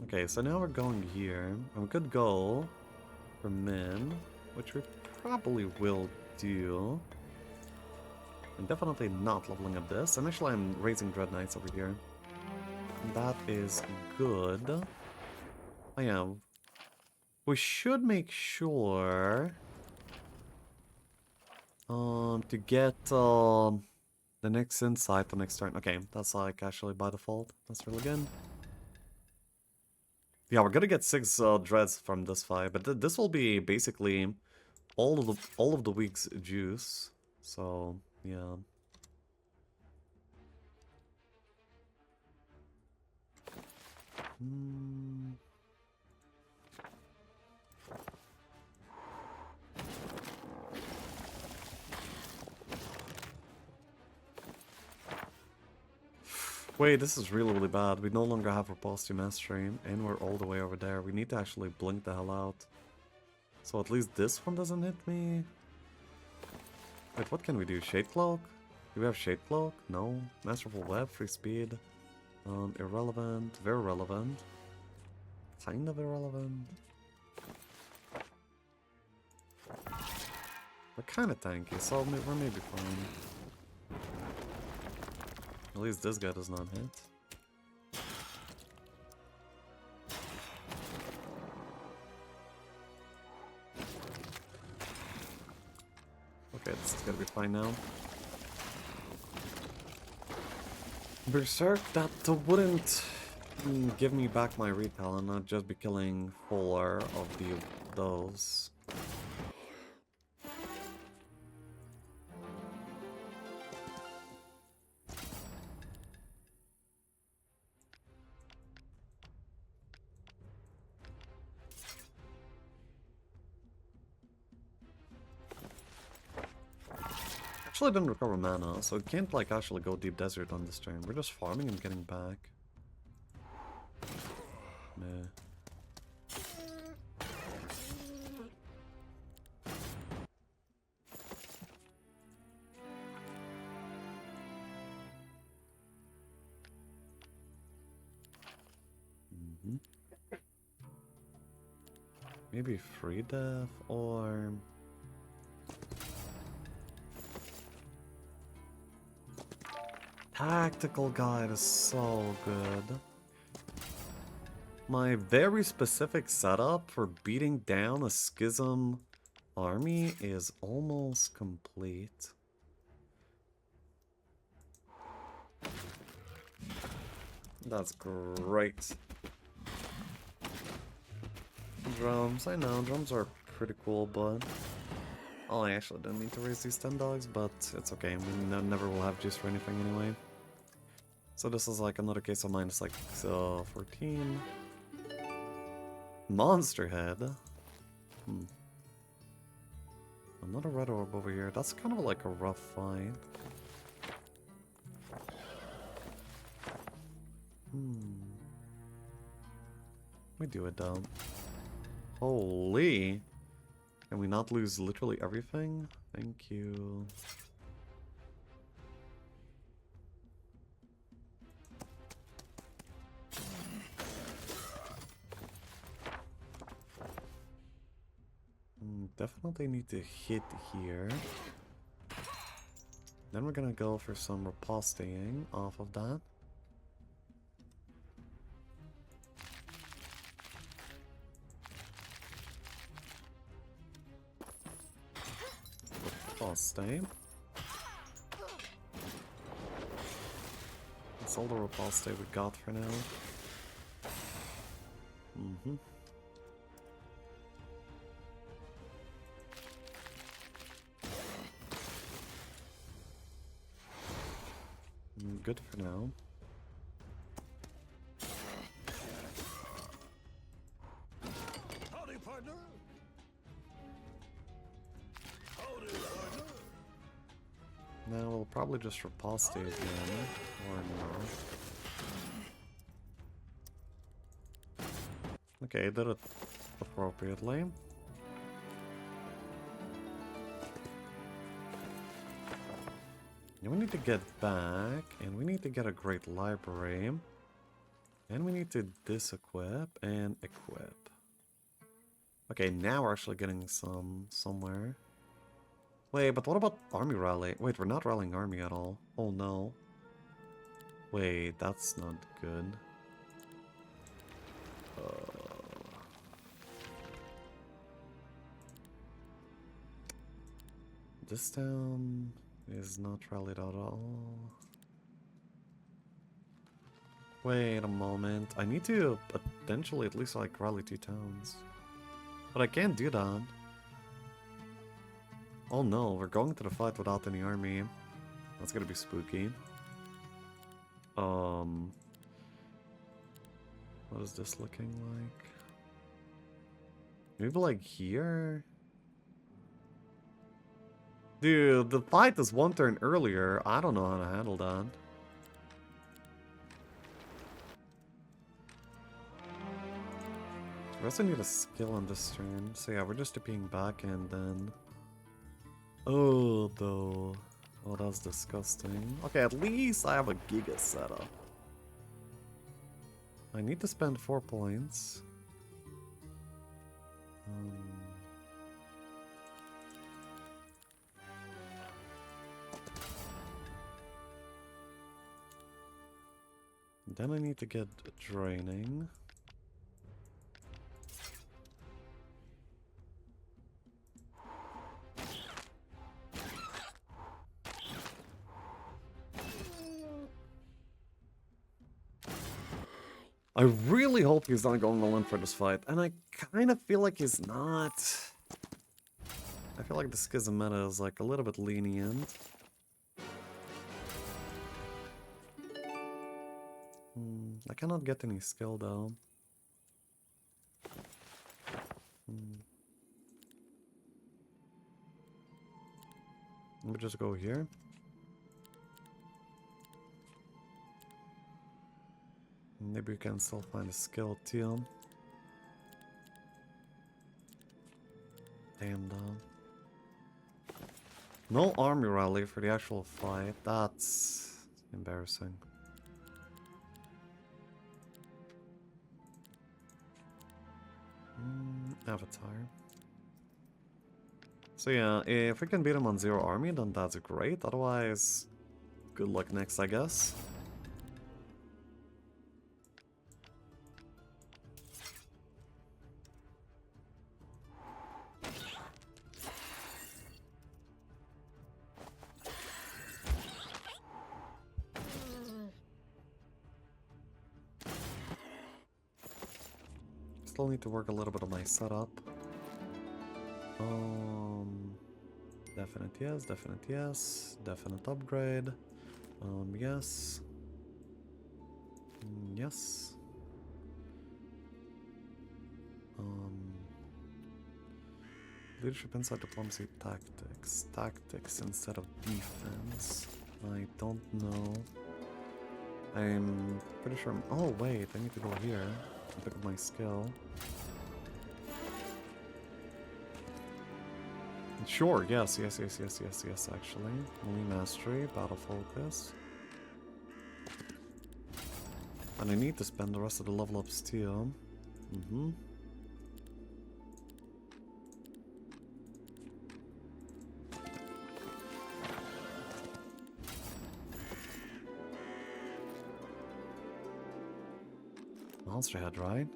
Okay, so now we're going here. And we could go for min, which we probably will do. I'm definitely not leveling up this. And actually I'm raising Dread Knights over here. And that is good. Oh yeah. We should make sure to get the next insight the next turn. Okay, that's like actually by default. That's really good. Yeah, we're gonna get 6 dreads from this fight, but this will be basically all of the week's juice. So yeah. Wait, this is really, really bad. We no longer have Repulse to Mastery, and we're all the way over there. We need to actually blink the hell out. So at least this one doesn't hit me. Wait, what can we do? Shade Cloak? Do we have Shade Cloak? No. Masterful Web, free speed. Irrelevant, very relevant. Kind of irrelevant. We're kind of tanky, so we're maybe fine. At least this guy does not hit. Okay, this is gonna be fine now. Berserk, that wouldn't give me back my repel and not just be killing 4 of those. Actually, I didn't recover mana, so it can't like actually go deep desert on this turn. We're just farming and getting back. Meh. Maybe free death or tactical guide is so good. My very specific setup for beating down a Schism army is almost complete. That's great. Drums, I know, drums are pretty cool, but... Oh, I actually didn't need to raise these 10 dogs, but it's okay. We never will have juice for anything anyway. So this is like another case of mine. It's like 14. Monster head. Another red orb over here. That's kind of like a rough fight. We do it though. Holy! Can we not lose literally everything? Thank you. Definitely need to hit here. Then we're gonna go for some riposting off of that. Riposte. That's all the riposte we got for now. Good for now. just riposte again, or not. Okay, did it appropriately. And we need to get back, and we need to get a great library. And we need to disequip and equip. Okay, now we're actually getting somewhere. Wait, but what about army rally? Wait, we're not rallying army at all. Oh no. Wait, that's not good. This town is not rallied at all. Wait a moment. I need to potentially at least like rally 2 towns. But I can't do that. Oh no, we're going to the fight without any army. That's gonna be spooky. What is this looking like? Maybe like here? Dude, the fight is 1 turn earlier. I don't know how to handle that. We also need a skill on this turn. So yeah, we're just being back and then... Oh, though. Oh, that's disgusting. Okay, at least I have a Giga setup. I need to spend 4 points. Then I need to get draining. I really hope he's not going all in for this fight, and I kind of feel like he's not. I feel like the Schism meta is like a little bit lenient. I cannot get any skill though. Let me just go here. Maybe we can still find a skill too. Damn though. No army rally for the actual fight. That's embarrassing. Avatar. So yeah, if we can beat him on 0 army, then that's great. Otherwise, good luck next, I guess. Still need to work a little bit on my setup. Definite yes, definite yes, definite upgrade. Yes. Yes. Leadership, insight, diplomacy, tactics. Tactics instead of defense. I don't know. I'm pretty sure oh wait, I need to go here and pick up my skill. Sure, yes, actually. Only mastery, battle focus. And I need to spend the rest of the level ups too. Monster head, right?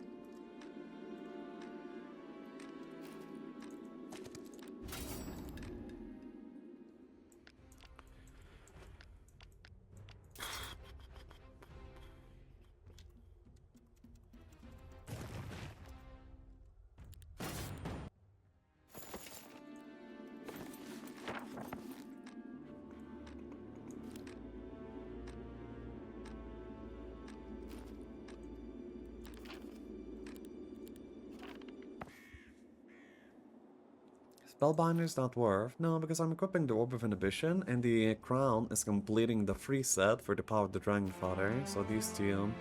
Spellbinder's not worth. No, because I'm equipping the Orb of Inhibition, and the Crown is completing the free set for the Power of the Dragon Father. So these two...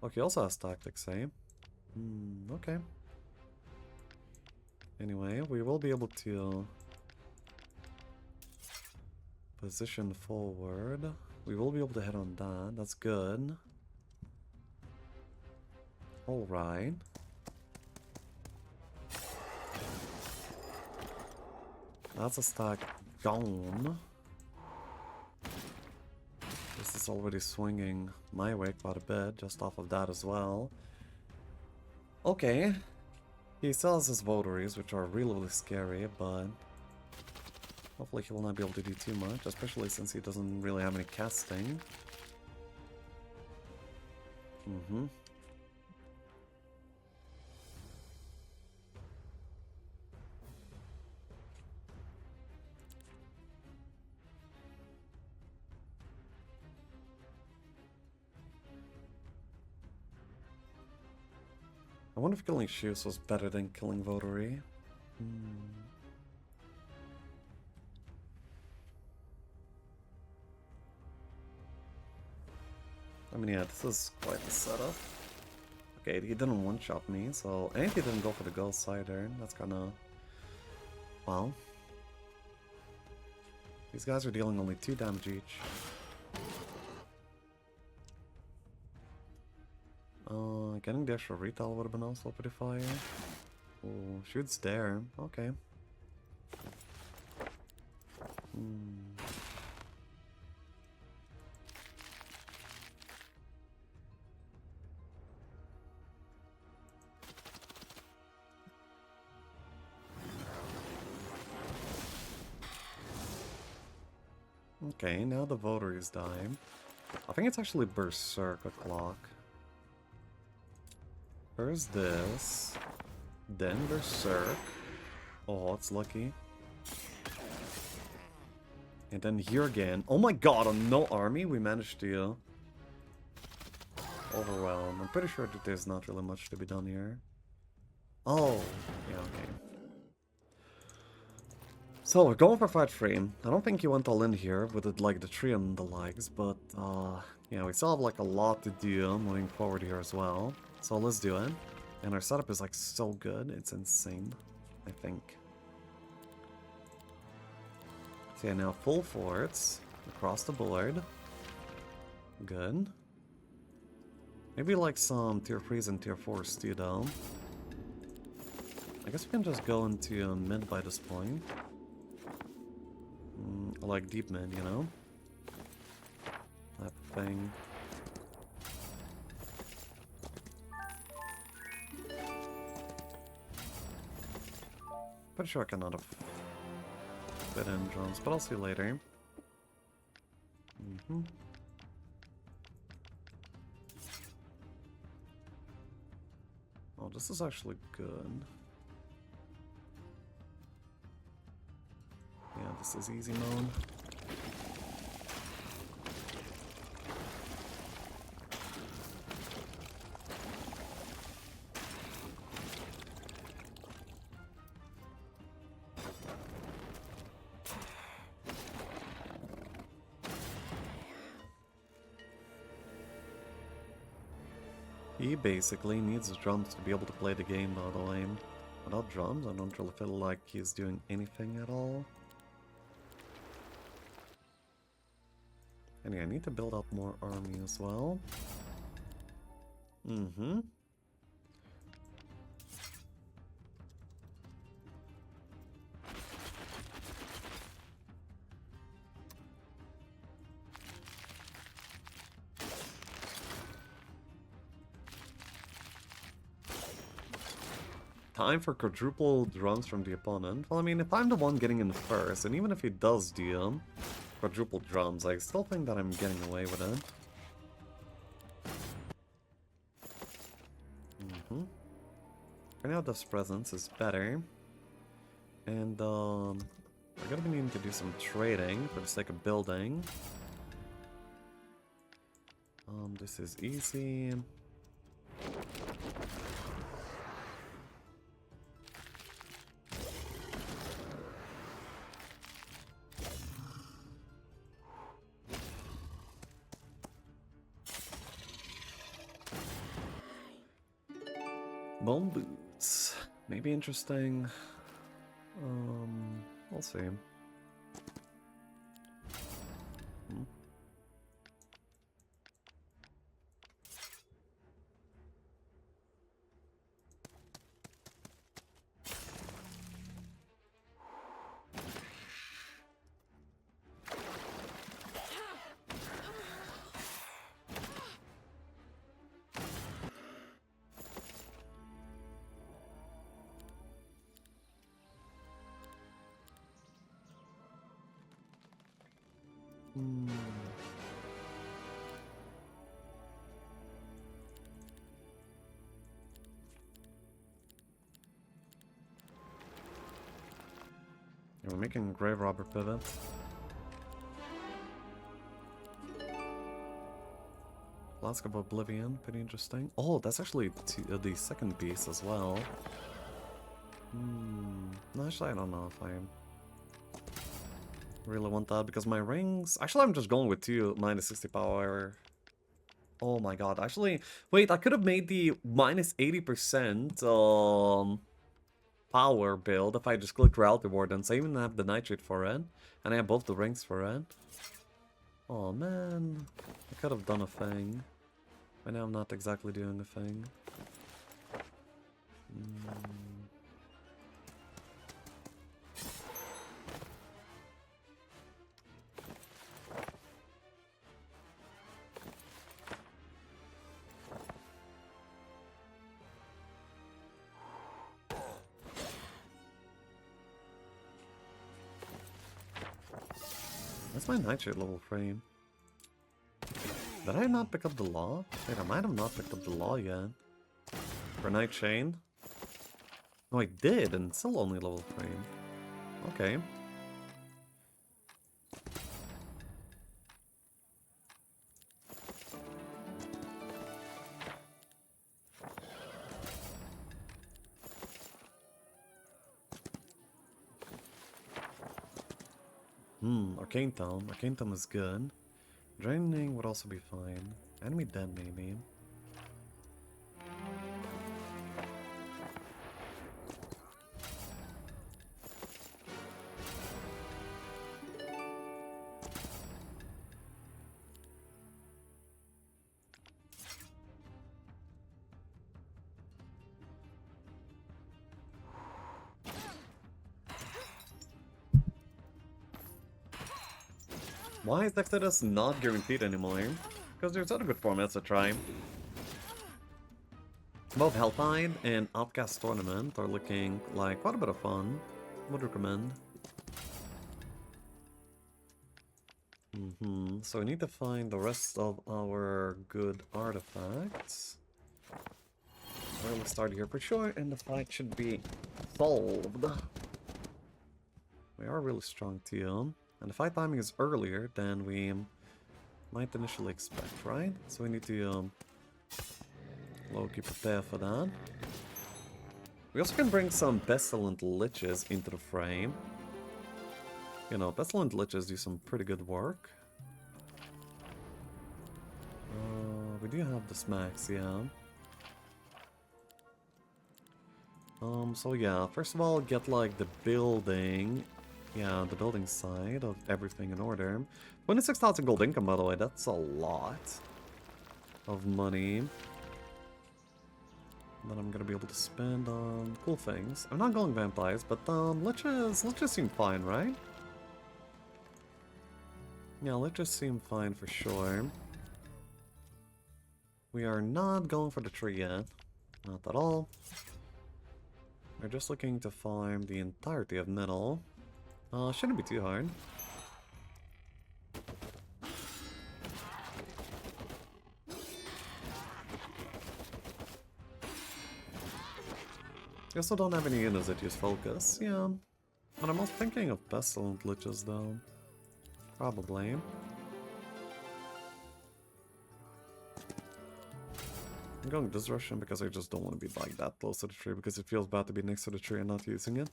Okay, he also has tactics, eh? Okay. Anyway, we will be able to... position forward. We will be able to hit on that. That's good. Alright. That's a stack gone. This is already swinging my way quite a bit, just off of that as well. Okay. He still has his votaries, which are really, really scary, but... hopefully he will not be able to do too much, especially since he doesn't really have any casting. I wonder if killing Shoes was better than killing Votary. I mean, yeah, this is quite the setup. Okay, he didn't one-shot me, so... and he didn't go for the ghost either. That's kinda... well... these guys are dealing only 2 damage each. Getting the extra retail would have been also pretty fire. Oh, shoots there. Okay. Okay, now the votaries die. I think it's actually Berserk o'clock. First this, then Berserk. Oh, it's lucky. And then here again. Oh my god, on no army we managed to overwhelm. I'm pretty sure that there's not really much to be done here. Oh, yeah, okay. So, we're going for fight frame. I don't think he went all in here with it, like the tree and the likes, but yeah, we still have like a lot to do moving forward here as well. So let's do it. And our setup is like so good, it's insane, I think. So yeah, now full forts across the board. Good. Maybe like some tier 3s and tier 4s too though. I guess we can just go into mid by this point. Like deep mid, you know? That thing. Pretty sure I cannot have fit in drones, but I'll see later. Oh, this is actually good. Yeah, this is easy mode. He basically needs his drums to be able to play the game, by the way. Without drums, I don't really feel like he's doing anything at all. Anyway, I need to build up more army as well. Time for quadruple drums from the opponent. Well, I mean, if I'm the one getting in first, and even if he does deal quadruple drums, I still think that I'm getting away with it. Right now, this presence is better. And, we're gonna be needing to do some trading for the sake of building. This is easy. Bone boots. Maybe interesting. We'll see. Hmm. We're making Grave Robber pivot. Flask of Oblivion, pretty interesting. Oh, that's actually the second piece as well. No, actually, I don't know if I really want that because my rings. Actually, I'm just going with 2 minus 60 power. Oh my god! Actually, wait, I could have made the minus 80% power build if I just clicked Reality Wardens. I even have the Nitrate for it, and I have both the rings for it. Oh man, I could have done a thing. Right now I'm not exactly doing a thing. That's my Nitrate level frame. Did I not pick up the law? Wait, I might have not picked up the law yet. For Night Chain? No, I did, and still only level frame. Okay. Arcane Tome. Arcane Tome is good. Draining would also be fine. Enemy dead, maybe. Why is Exodus not guaranteed anymore? Because there's other good formats to try. Both Helltide and Outcast Tournament are looking like quite a bit of fun. Would recommend. So we need to find the rest of our good artifacts. Where we'll start here for sure, and the fight should be solved. We are really strong too. And the fight timing is earlier than we might initially expect, right? So we need to low-key prepare for that. We also can bring some Pestilent Liches into the frame. You know, Pestilent Liches do some pretty good work. We do have the smacks, yeah. So yeah, first of all, get like the building. Yeah, the building side of everything in order. 26,000 gold income, by the way, that's a lot of money that I'm gonna be able to spend on cool things. I'm not going vampires, but let's just seem fine, right? Yeah, let's just seem fine for sure. We are not going for the tree yet. Not at all. We're just looking to farm the entirety of metal. Shouldn't be too hard. I also don't have any units that use focus, yeah. But I'm also thinking of Pestilent Liches though. Probably. I'm going this Russian because I just don't want to be like that close to the tree because it feels bad to be next to the tree and not using it.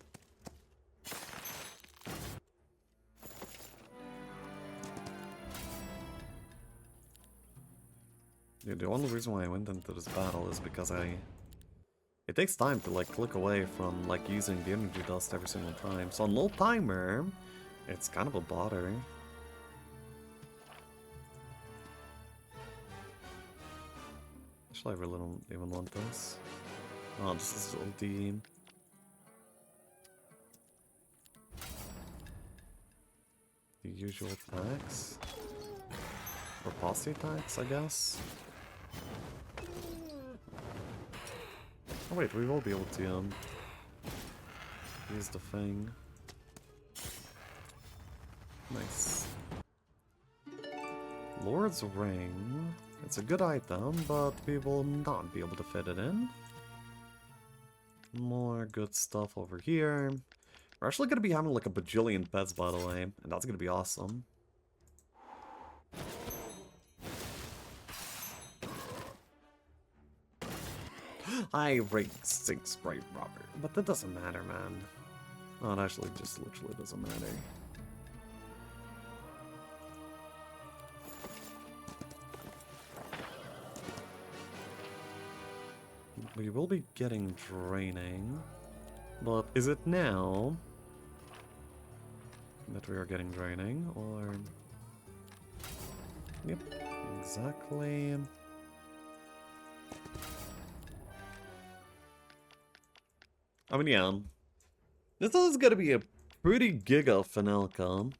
Yeah, the only reason why I went into this battle is because I It takes time to like click away from like using the energy dust every single time. So on low timer, it's kind of a bother. Actually, I really don't even want this. Oh, this is the usual attacks. Or posse attacks, I guess. Oh wait, we will be able to use the thing. Nice. Lord's Ring. It's a good item, but we will not be able to fit it in. More good stuff over here. We're actually going to be having like a bajillion pets, by the way, and that's going to be awesome. I rank 6 Brave Robber, but that doesn't matter, man. Oh, it actually just literally doesn't matter. We will be getting draining, but is it now that we are getting draining, or... Yep, exactly. I mean, yeah. This is gonna be a pretty giga Finalcom.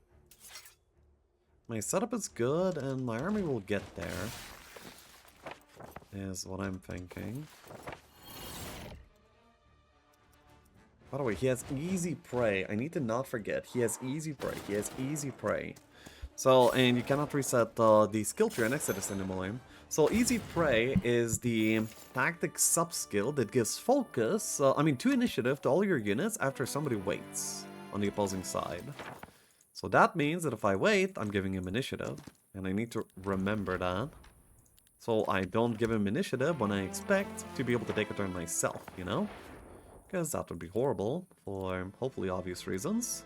My setup is good, and my army will get there. Is what I'm thinking. By the way, he has easy prey. I need to not forget. He has easy prey. He has easy prey. So, and you cannot reset the skill tree next to this anymore. So, easy prey is the tactic sub-skill that gives focus, 2 initiative to all your units after somebody waits on the opposing side. So that means that if I wait, I'm giving him initiative. And I need to remember that. So I don't give him initiative when I expect to be able to take a turn myself, you know? Because that would be horrible, for hopefully obvious reasons.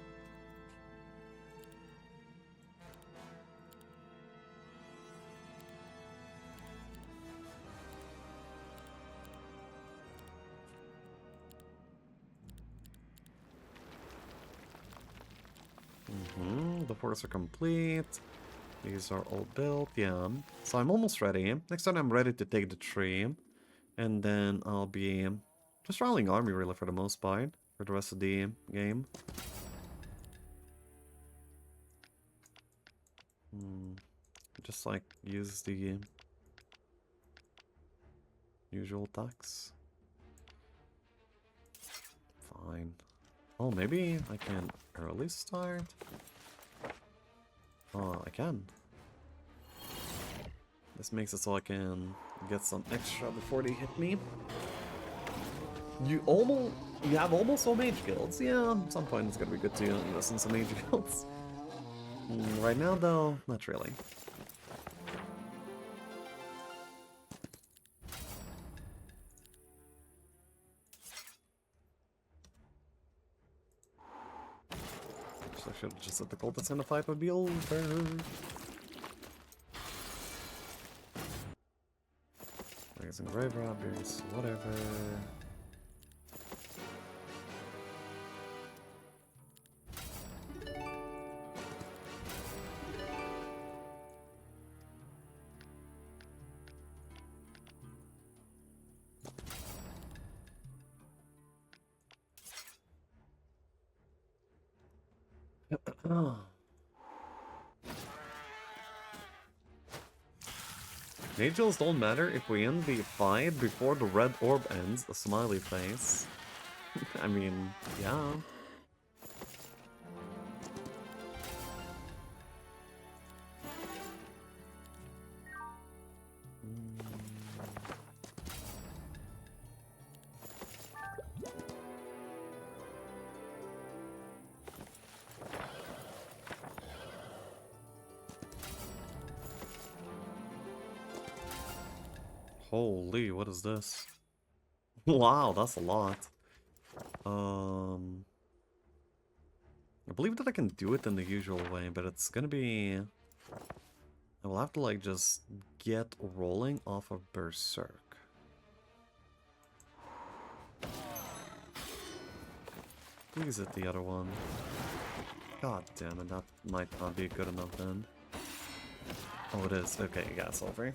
The forts are complete. These are all built, yeah. So I'm almost ready. Next time I'm ready to take the tree. And then I'll be just rallying army really for the most part. For the rest of the game. Just like use the usual attacks. Fine. Oh, maybe I can early start? Oh, I can. This makes it so I can get some extra before they hit me. You have almost all mage guilds. Yeah, at some point it's gonna be good to invest in some mage guilds. Right now though, not really. I should have just said the cultists in the fight would be over. Raising grave robbers, whatever. Majors don't matter if we end the fight before the red orb ends, a smiley face. I mean, yeah. Holy, what is this? Wow, that's a lot. I believe that I can do it in the usual way, but it's gonna be... I will have to, like, just get rolling off of Berserk. Please hit the other one. God damn it, that might not be good enough then. Oh, it is. Okay, gas over.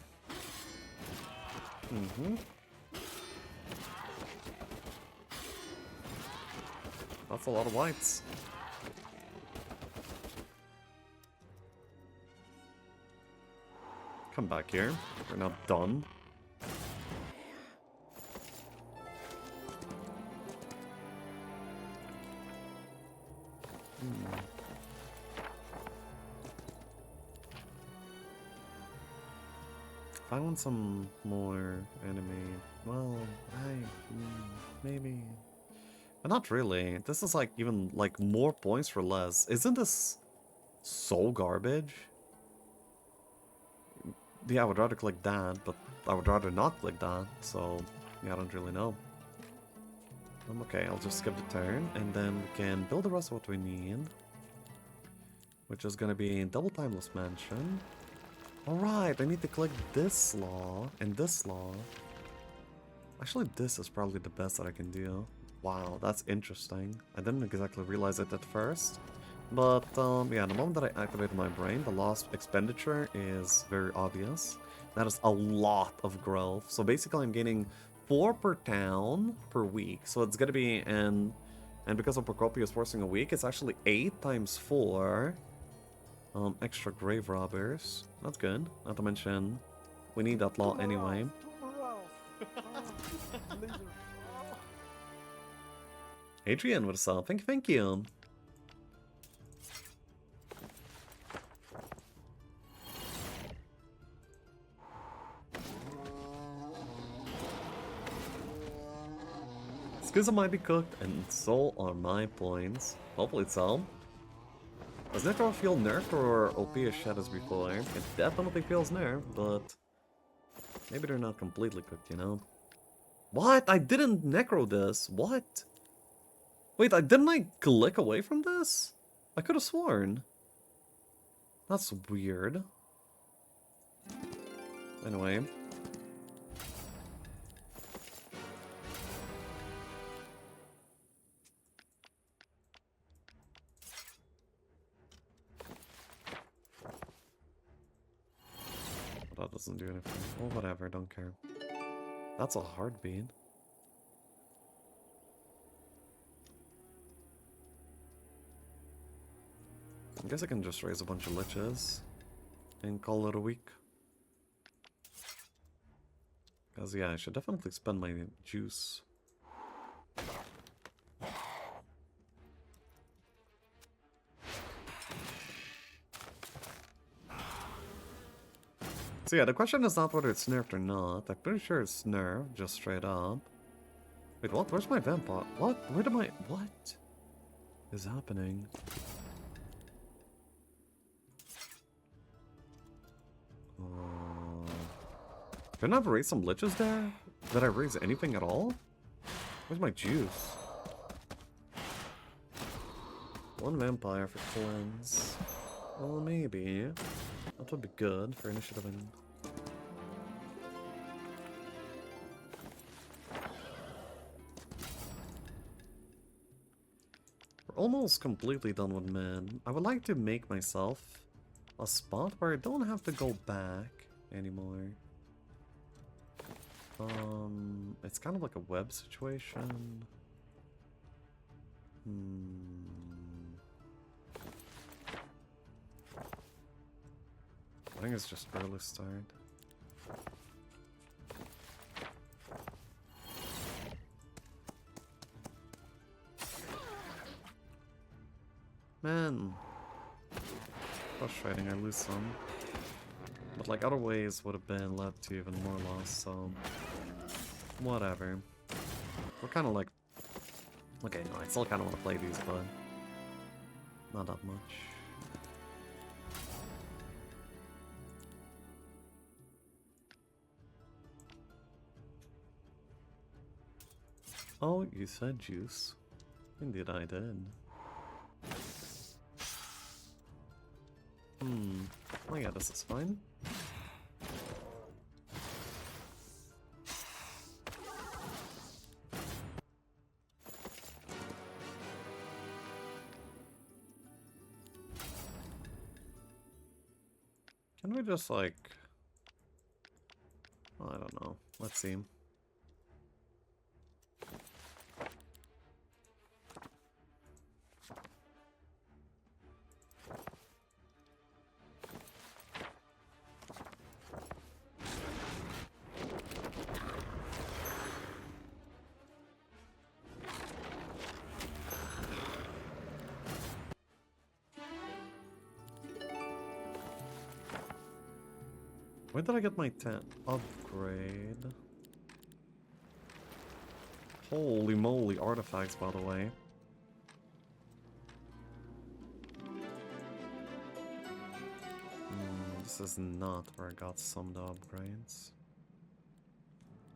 That's a lot of whites. Come back here. We're not done. If I want some more enemy, well, maybe. But not really. This is like even like more points for less. Isn't this so garbage? Yeah, I would rather click that, but I would rather not click that, so yeah, I don't really know. Okay, I'll just skip the turn, and then we can build the rest of what we need. Which is gonna be double timeless mansion. Alright, I need to click this law and this law. Actually, this is probably the best that I can do. Wow, that's interesting. I didn't exactly realize it at first. But, yeah, the moment that I activated my brain, the lost expenditure is very obvious. That is a lot of growth. So basically I'm gaining 4 per town per week. So it's gonna be, and because of Procopius forcing a week, it's actually 8 times 4. Extra grave robbers. That's good. Not to mention, we need that law anyway. Adrian, what's up? Thank you. Skizza might be cooked, and so are my points. Hopefully so. Does Necro feel nerfed or OP as shit as before? It definitely feels nerfed, but maybe they're not completely cooked, you know? What? I didn't Necro this. What? Wait, didn't I click away from this? I could have sworn. That's weird. Anyway. That doesn't do anything. Well, whatever, don't care. That's a heartbeat. I guess I can just raise a bunch of liches and call it a week. Because, yeah, I should definitely spend my juice. So yeah, the question is not whether it's nerfed or not. I'm pretty sure it's nerfed, just straight up. Wait, what? Where's my vampire? What? Where did my... What is happening? Didn't I raise some liches there? Did I raise anything at all? Where's my juice? 1 vampire for cleanse. Well, maybe. That would be good for initiative and... We're almost completely done with men. I would like to make myself a spot where I don't have to go back anymore. It's kind of like a web situation. I think it's just early start. Man. Frustrating, I lose some. But like other ways would have been led to even more loss, so... Whatever. We're kind of like... Okay, no, I still kind of want to play these, but... Not that much. Oh, you said juice. Indeed I did. Oh yeah, this is fine. Can we just like... I don't know. Let's see. Where did I get my 10 upgrade? Holy moly, artifacts, by the way. This is not where I got some of the upgrades.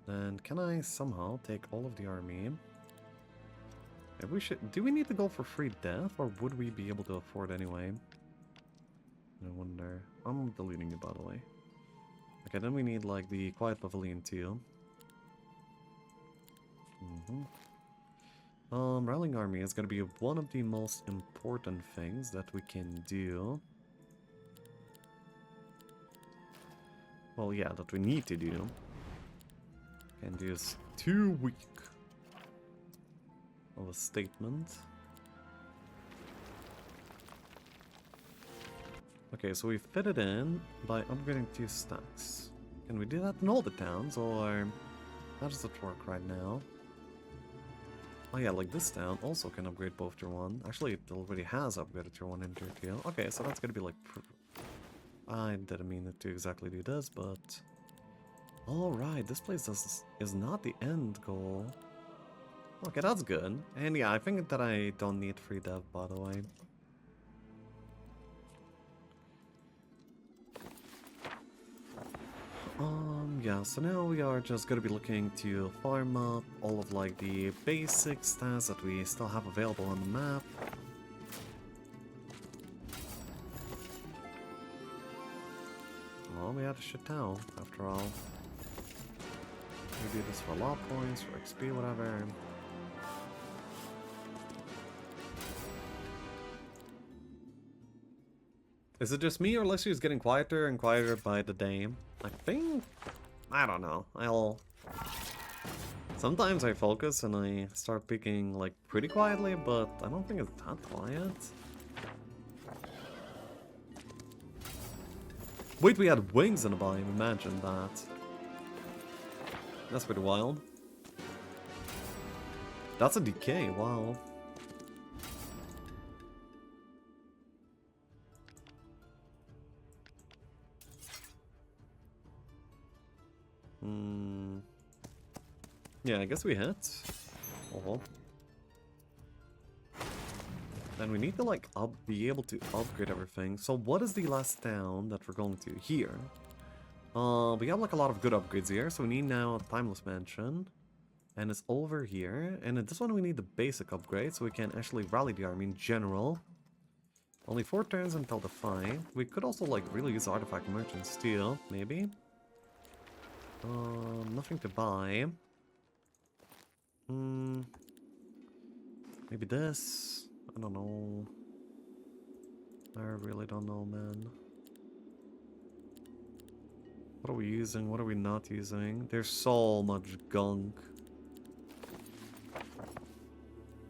Then can I somehow take all of the army? Maybe we should... Do we need to go for free death, or would we be able to afford anyway? I wonder. I'm deleting it, by the way. Okay, then we need like the Quiet Pavilion too. Rallying army is gonna be one of the most important things that we can do. Well, yeah, that we need to do. And is too weak of a statement. Okay, so we fit it in by upgrading 2 stacks. Can we do that in all the towns, or how does it work right now? Oh yeah, like this town also can upgrade both tier 1. Actually, it already has upgraded tier 1 and tier 2. Okay, so that's gonna be like... I didn't mean it to exactly do this, but... Alright, this place is not the end goal. Okay, that's good. And yeah, I think that I don't need free dev, by the way. Yeah, so now we are just gonna be looking to farm up all of like the basic stats that we still have available on the map. Well, we had a shit town, after all. We do this for law points, for XP, whatever. Is it just me, or Leslie is getting quieter and quieter by the day? I think... I don't know. Sometimes I focus and I start speaking like pretty quietly, but I don't think it's that quiet. Wait, we had wings in the biome, imagine that. That's pretty wild. That's a decay, wow. Yeah, I guess we hit. Oh. Then we need to like be able to upgrade everything. So what is the last town that we're going to? Here. We have like a lot of good upgrades here. So we need now a Timeless Mansion. And it's over here. And in this one we need the basic upgrade so we can actually rally the army in general. Only 4 turns until the fight. We could also like really use artifact merchants too, maybe. Nothing to buy. Maybe this? I don't know. I really don't know, man. What are we using? What are we not using? There's so much gunk.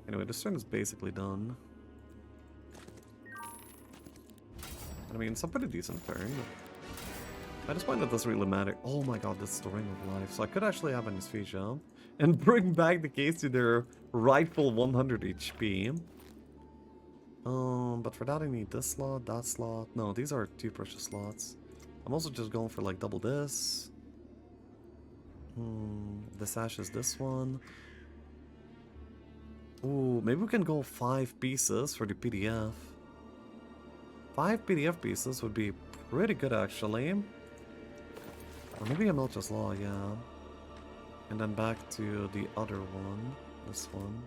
Anyway, this turn is basically done. I mean, it's a pretty decent turn. At this point, it doesn't really matter. Oh my god, this is the Ring of Life. So I could actually have anesthesia and bring back the case to their rightful 100 HP. But for that I need this slot, that slot. No, these are 2 precious slots. I'm also just going for like double this. This ash is this one. Ooh, maybe we can go 5 pieces for the PDF. 5 PDF pieces would be pretty good actually. Or maybe a Melch's Law, yeah. And then back to the other one, this one.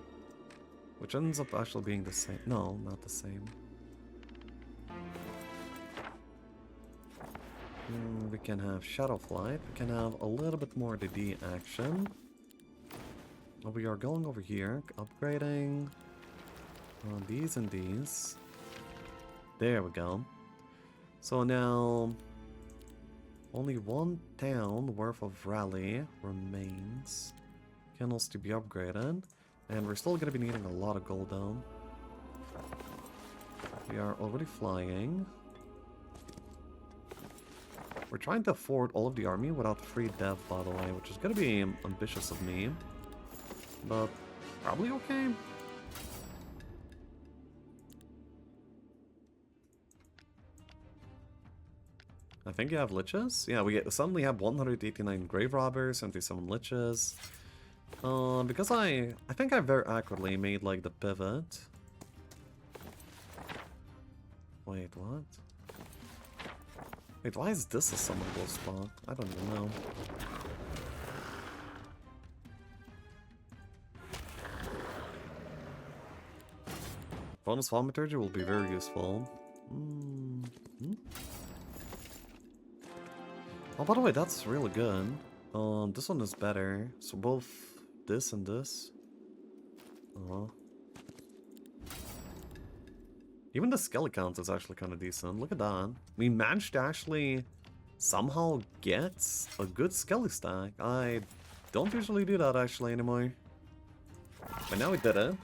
Which ends up actually being the same. No, not the same. We can have Shadow Flight. We can have a little bit more DD action. We are going over here, upgrading these and these. There we go. So now Only one town worth of rally remains. Kennels to be upgraded. And we're still going to be needing a lot of gold though. We are already flying. We're trying to afford all of the army without free dev, by the way, which is going to be ambitious of me. But probably okay. I think you have liches? Yeah, we suddenly have 189 grave robbers, 77 liches. Because I think I very accurately made like the pivot. Wait, what? Wait, why is this a summonable spot? I don't even know. Bonus Thaumaturgy will be very useful. Oh, by the way, that's really good. This one is better. So both this and this. Even the skill count is actually kind of decent. Look at that. We managed to actually somehow get a good skelly stack. I don't usually do that actually anymore. But now we did it.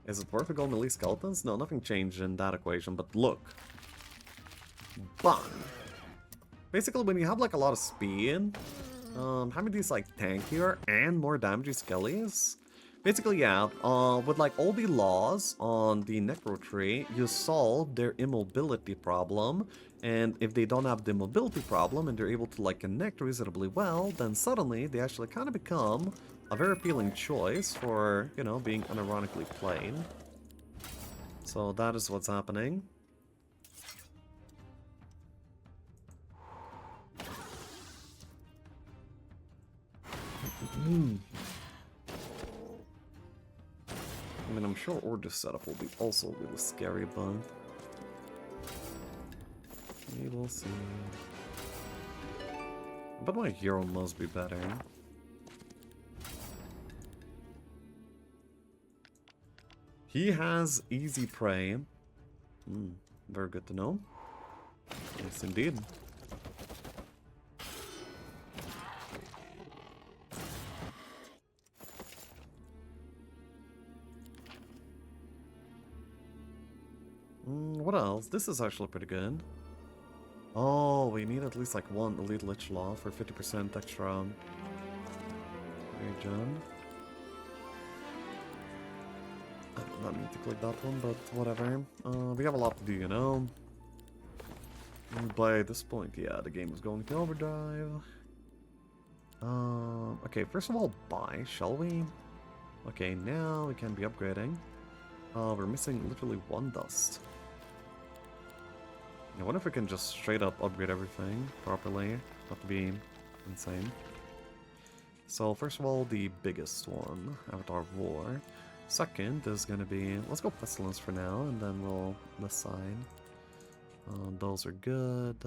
Is it worth a gold melee skeletons? No, nothing changed in that equation, but look. Bang! Basically, when you have like a lot of speed, having these like tankier and more damaging skellies. Basically, yeah, with like all the laws on the Necro tree, you solve their immobility problem, and if they don't have the mobility problem and they're able to like connect reasonably well, then suddenly they actually kind of become a very appealing choice for, you know, being unironically played. So that is what's happening. I mean, I'm sure Order setup will be also really scary, but we will see. But my hero must be better. He has easy prey. Very good to know. Yes, indeed. What else? This is actually pretty good. Oh, we need at least like one Elite Lich Law for 50% extra regen. I did not need to click that one, but whatever. We have a lot to do, you know? And by this point, yeah, the game is going to overdrive. Okay, first of all, buy, shall we? Okay, now we can be upgrading. We're missing literally one dust. I wonder if we can just straight up upgrade everything properly. Not to be insane. So first of all, the biggest one, Avatar of War. Second is gonna be, let's go Pestilence for now, and then we'll decide. Those are good.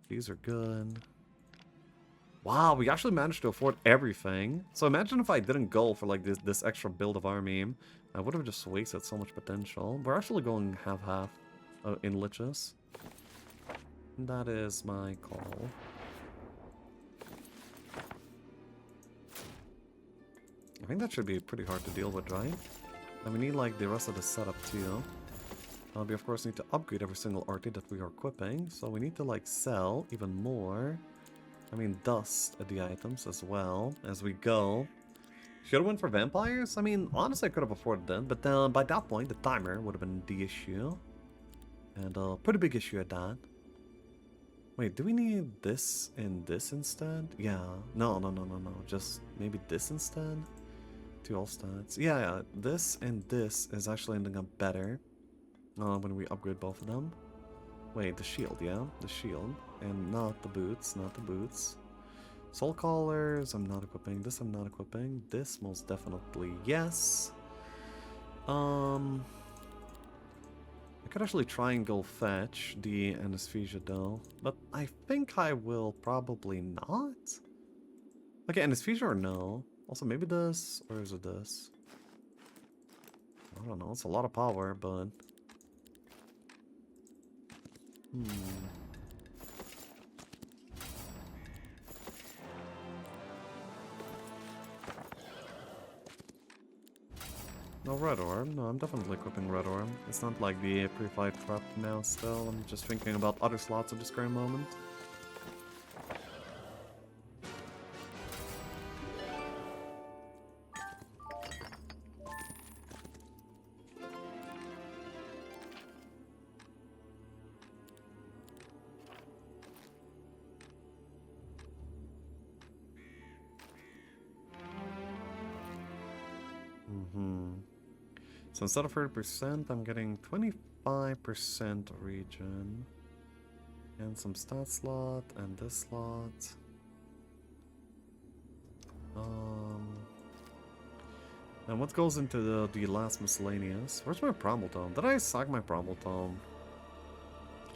These are good. Wow, we actually managed to afford everything. So imagine if I didn't go for like this extra build of army. I would have just wasted so much potential. We're actually going half-half in liches. That is my call. I think that should be pretty hard to deal with, right? And we need like the rest of the setup too. We of course need to upgrade every single arty that we are equipping. So we need to like sell even more. I mean, dust the items as well as we go. Should have went for vampires? I mean, honestly, I could have afforded them, but by that point, the timer would have been the issue. And a pretty big issue at that. Wait, do we need this and this instead? Yeah. No. Just maybe this instead? 2 all stats. Yeah, this and this is actually ending up better when we upgrade both of them. Wait, the shield, yeah? The shield. And not the boots, not the boots. Soul Collars, I'm not equipping. This I'm not equipping. This most definitely yes. I could actually try and go fetch the anesthesia though, but I think I will probably not. Okay, anesthesia or no? Also maybe this, or is it this? I don't know, it's a lot of power, but... No, red orb. No, I'm definitely equipping red orb. It's not like the pre-fight trap now still. I'm just thinking about other slots at this current moment. So instead of 30%, I'm getting 25% regen. And some stat slot, and this slot. And what goes into the last miscellaneous? Where's my Primal Tome? Did I sack my Primal Tome?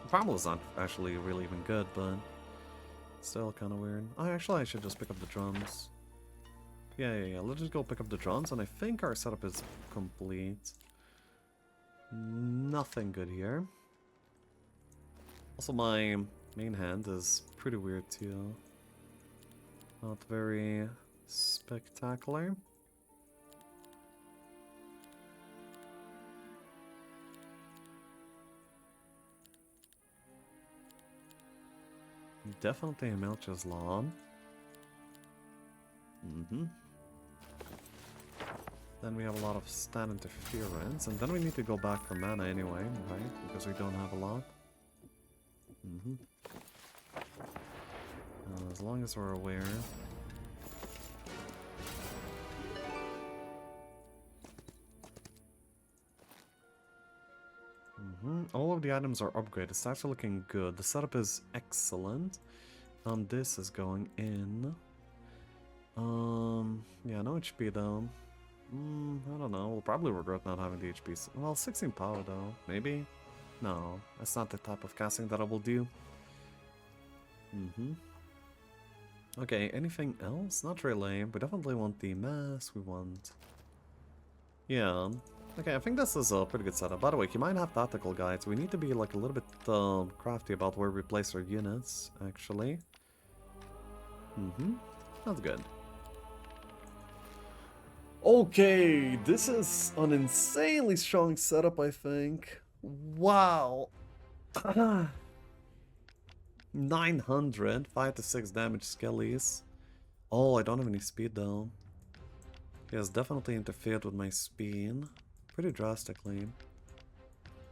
Primal is not actually really even good, but still kind of weird. Oh, actually, I should just pick up the drums. Yeah. Let's just go pick up the drums, and I think our setup is complete. Nothing good here. Also, my main hand is pretty weird too. Not very spectacular. Definitely Melch's Law. Then we have a lot of stat interference, and then we need to go back for mana anyway, right? Because we don't have a lot. As long as we're aware. All of the items are upgraded. It's actually looking good. The setup is excellent. This is going in. Yeah, no HP though. I don't know. We'll probably regret not having the HP. Well, 16 power though. Maybe? No, that's not the type of casting that I will do. Okay, anything else? Not really. We definitely want the mass. We want... Yeah. Okay, I think this is a pretty good setup. By the way, you might have tactical guides. We need to be like a little bit crafty about where we place our units, actually. That's good. Okay, this is an insanely strong setup, I think. Wow. 900, 5 to 6 damage skellies. Oh, I don't have any speed though. He has definitely interfered with my speed. Pretty drastically.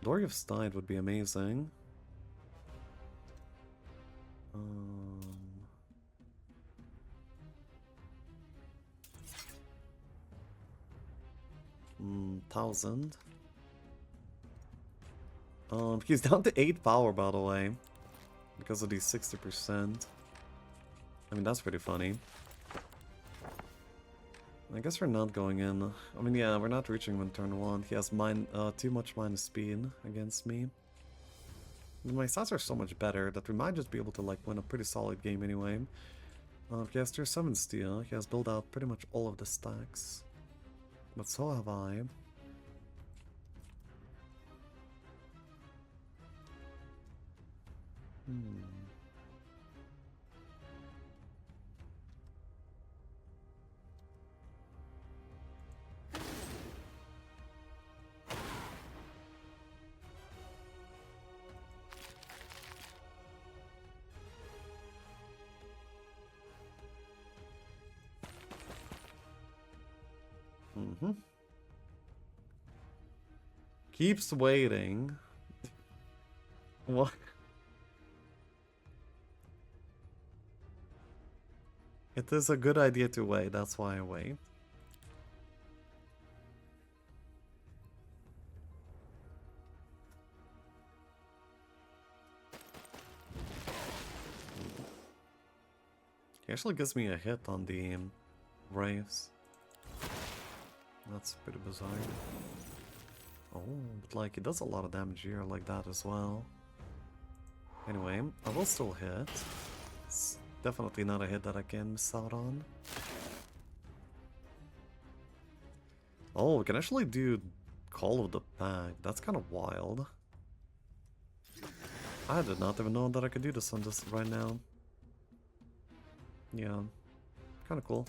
Dory of Stein would be amazing. 1000. He's down to 8 power, by the way. Because of these 60%. I mean, that's pretty funny. I guess we're not going in. I mean, yeah, we're not reaching him in turn 1. He has too much minus speed against me. And my stats are so much better that we might just be able to like win a pretty solid game anyway. He has tier 7 steel. He has built out pretty much all of the stacks. But so have I. Keeps waiting. What? It is a good idea to wait, that's why I wait. He actually gives me a hit on the Wraiths. That's pretty bizarre. Oh, but like, it does a lot of damage here like that as well. Anyway, I will still hit. It's definitely not a hit that I can miss out on. Oh, we can actually do Call of the Pack. That's kind of wild. I did not even know that I could do this on this right now. Yeah, kind of cool.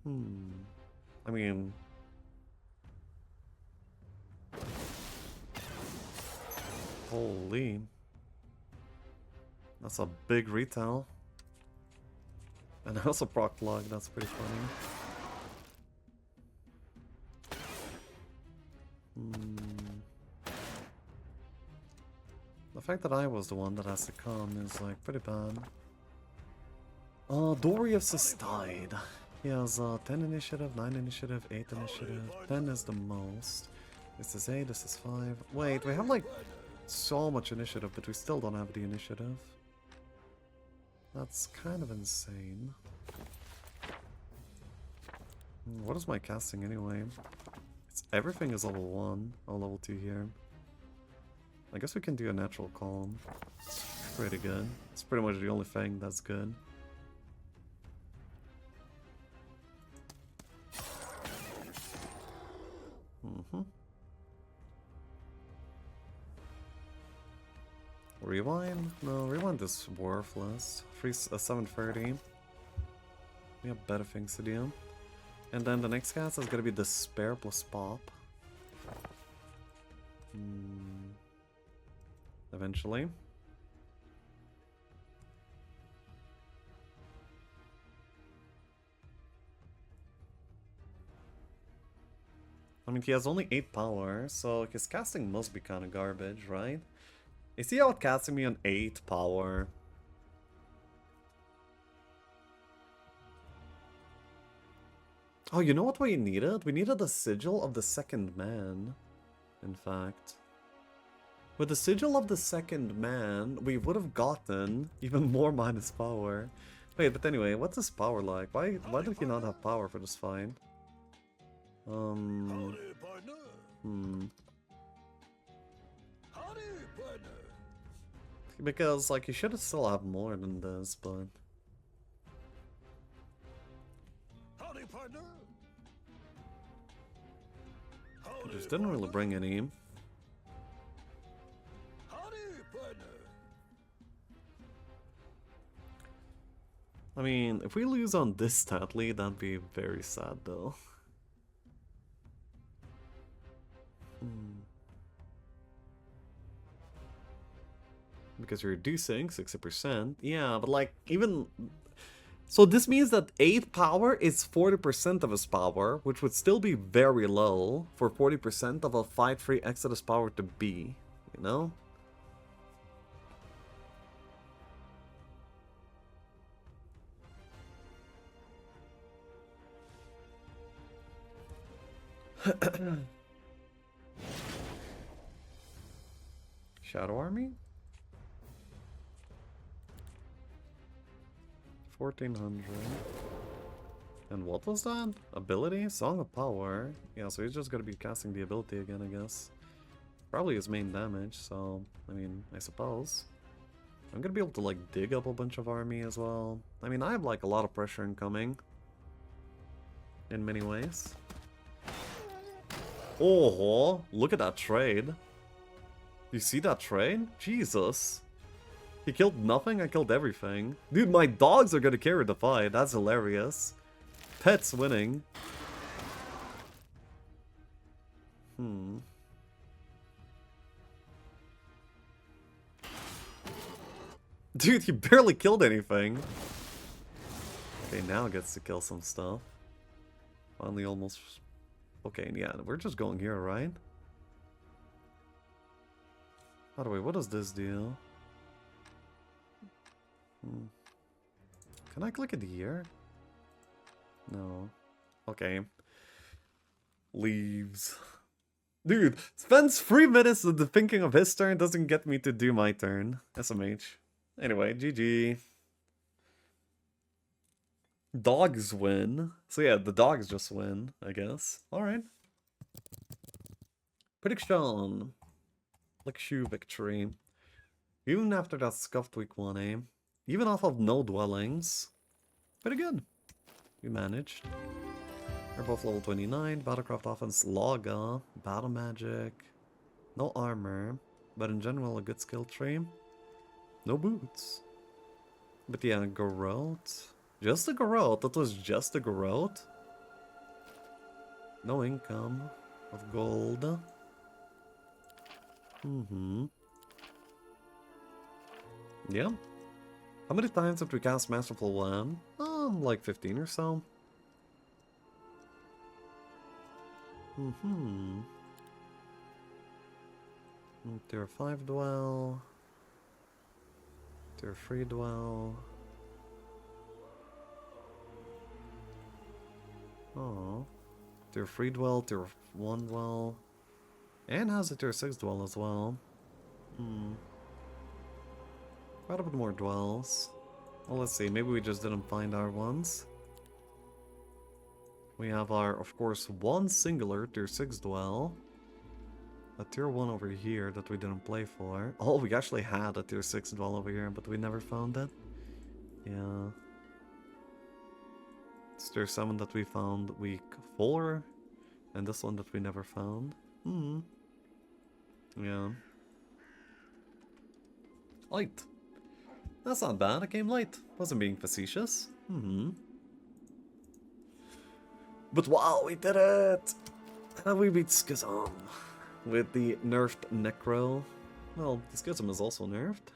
I mean... Holy. That's a big retail. And also proc log, that's pretty funny. The fact that I was the one that has to come is like pretty bad. Dorius has died. He has 10 initiative, 9 initiative, 8 initiative. 10 is the most. This is 8, this is 5. Wait, we have like so much initiative, but we still don't have the initiative. That's kind of insane. What is my casting anyway? Everything is level 1, or level 2 here. I guess we can do a natural calm. Pretty good. It's pretty much the only thing that's good. Rewind? No, rewind is worthless. 730. We have better things to do. And then the next cast is gonna be Despair plus Pop. Eventually. I mean, he has only 8 power, so his casting must be kind of garbage, right? Is he outcasting me on 8 power? Oh, you know what we needed? We needed the Sigil of the Second Man, in fact. With the Sigil of the Second Man, we would have gotten even more minus power. Wait, but anyway, what's his power like? Why did he not have power for this fight? Because, like, he should have still have more than this, but... He just didn't really bring any. I mean, if we lose on this stat lead, that'd be very sad, though. Because you're reducing 60%. Yeah, but like, even... So this means that 8 power is 40% of his power, which would still be very low for 40% of a 5-3 Exodus power to be, you know? Shadow Army? 1400. And what was that? Ability? Song of Power. Yeah, so he's just gonna be casting the ability again, I guess. Probably his main damage, so, I mean, I suppose. I'm gonna be able to, like, dig up a bunch of army as well. I mean, I have, like, a lot of pressure incoming. In many ways. Oh, look at that trade. You see that trade? Jesus. He killed nothing, I killed everything. Dude, my dogs are gonna carry the fight. That's hilarious. Pets winning. Dude, he barely killed anything. Okay, now gets to kill some stuff. Finally almost... Okay, yeah, we're just going here, right? By the way, what does this do? Can I click it here? No. Okay. Leaves. Dude, spends 3 minutes of the thinking of his turn, doesn't get me to do my turn. SMH. Anyway, GG. Dogs win. So yeah, the dogs just win, I guess. Alright. Prediction. Like shoe victory. Even after that scuffed week 1, eh? Even off of no dwellings. Pretty good. We managed. We're both level 29. Battlecraft offense, Laga, battle magic, no armor, but in general a good skill tree. No boots. But yeah, Garrote. Just a Garrote. That was just a Garrote. No income of gold. Yeah. How many times have we cast Masterful Web? Like 15 or so. Tier 5 dwell. Tier 3 dwell. Oh. Tier 3 dwell, tier 1 dwell. And has a tier 6 dwell as well. Quite a bit more dwells. Well, let's see, maybe we just didn't find our ones. We have our, of course, one singular tier 6 dwell. A tier 1 over here that we didn't play for. Oh, we actually had a tier 6 dwell over here, but we never found it. Yeah. It's tier 7 that we found week 4. And this one that we never found. Yeah. Light. That's not bad, it came light. Wasn't being facetious. But wow, we did it! And we beat Schism with the nerfed Necro. Well, the Schism is also nerfed.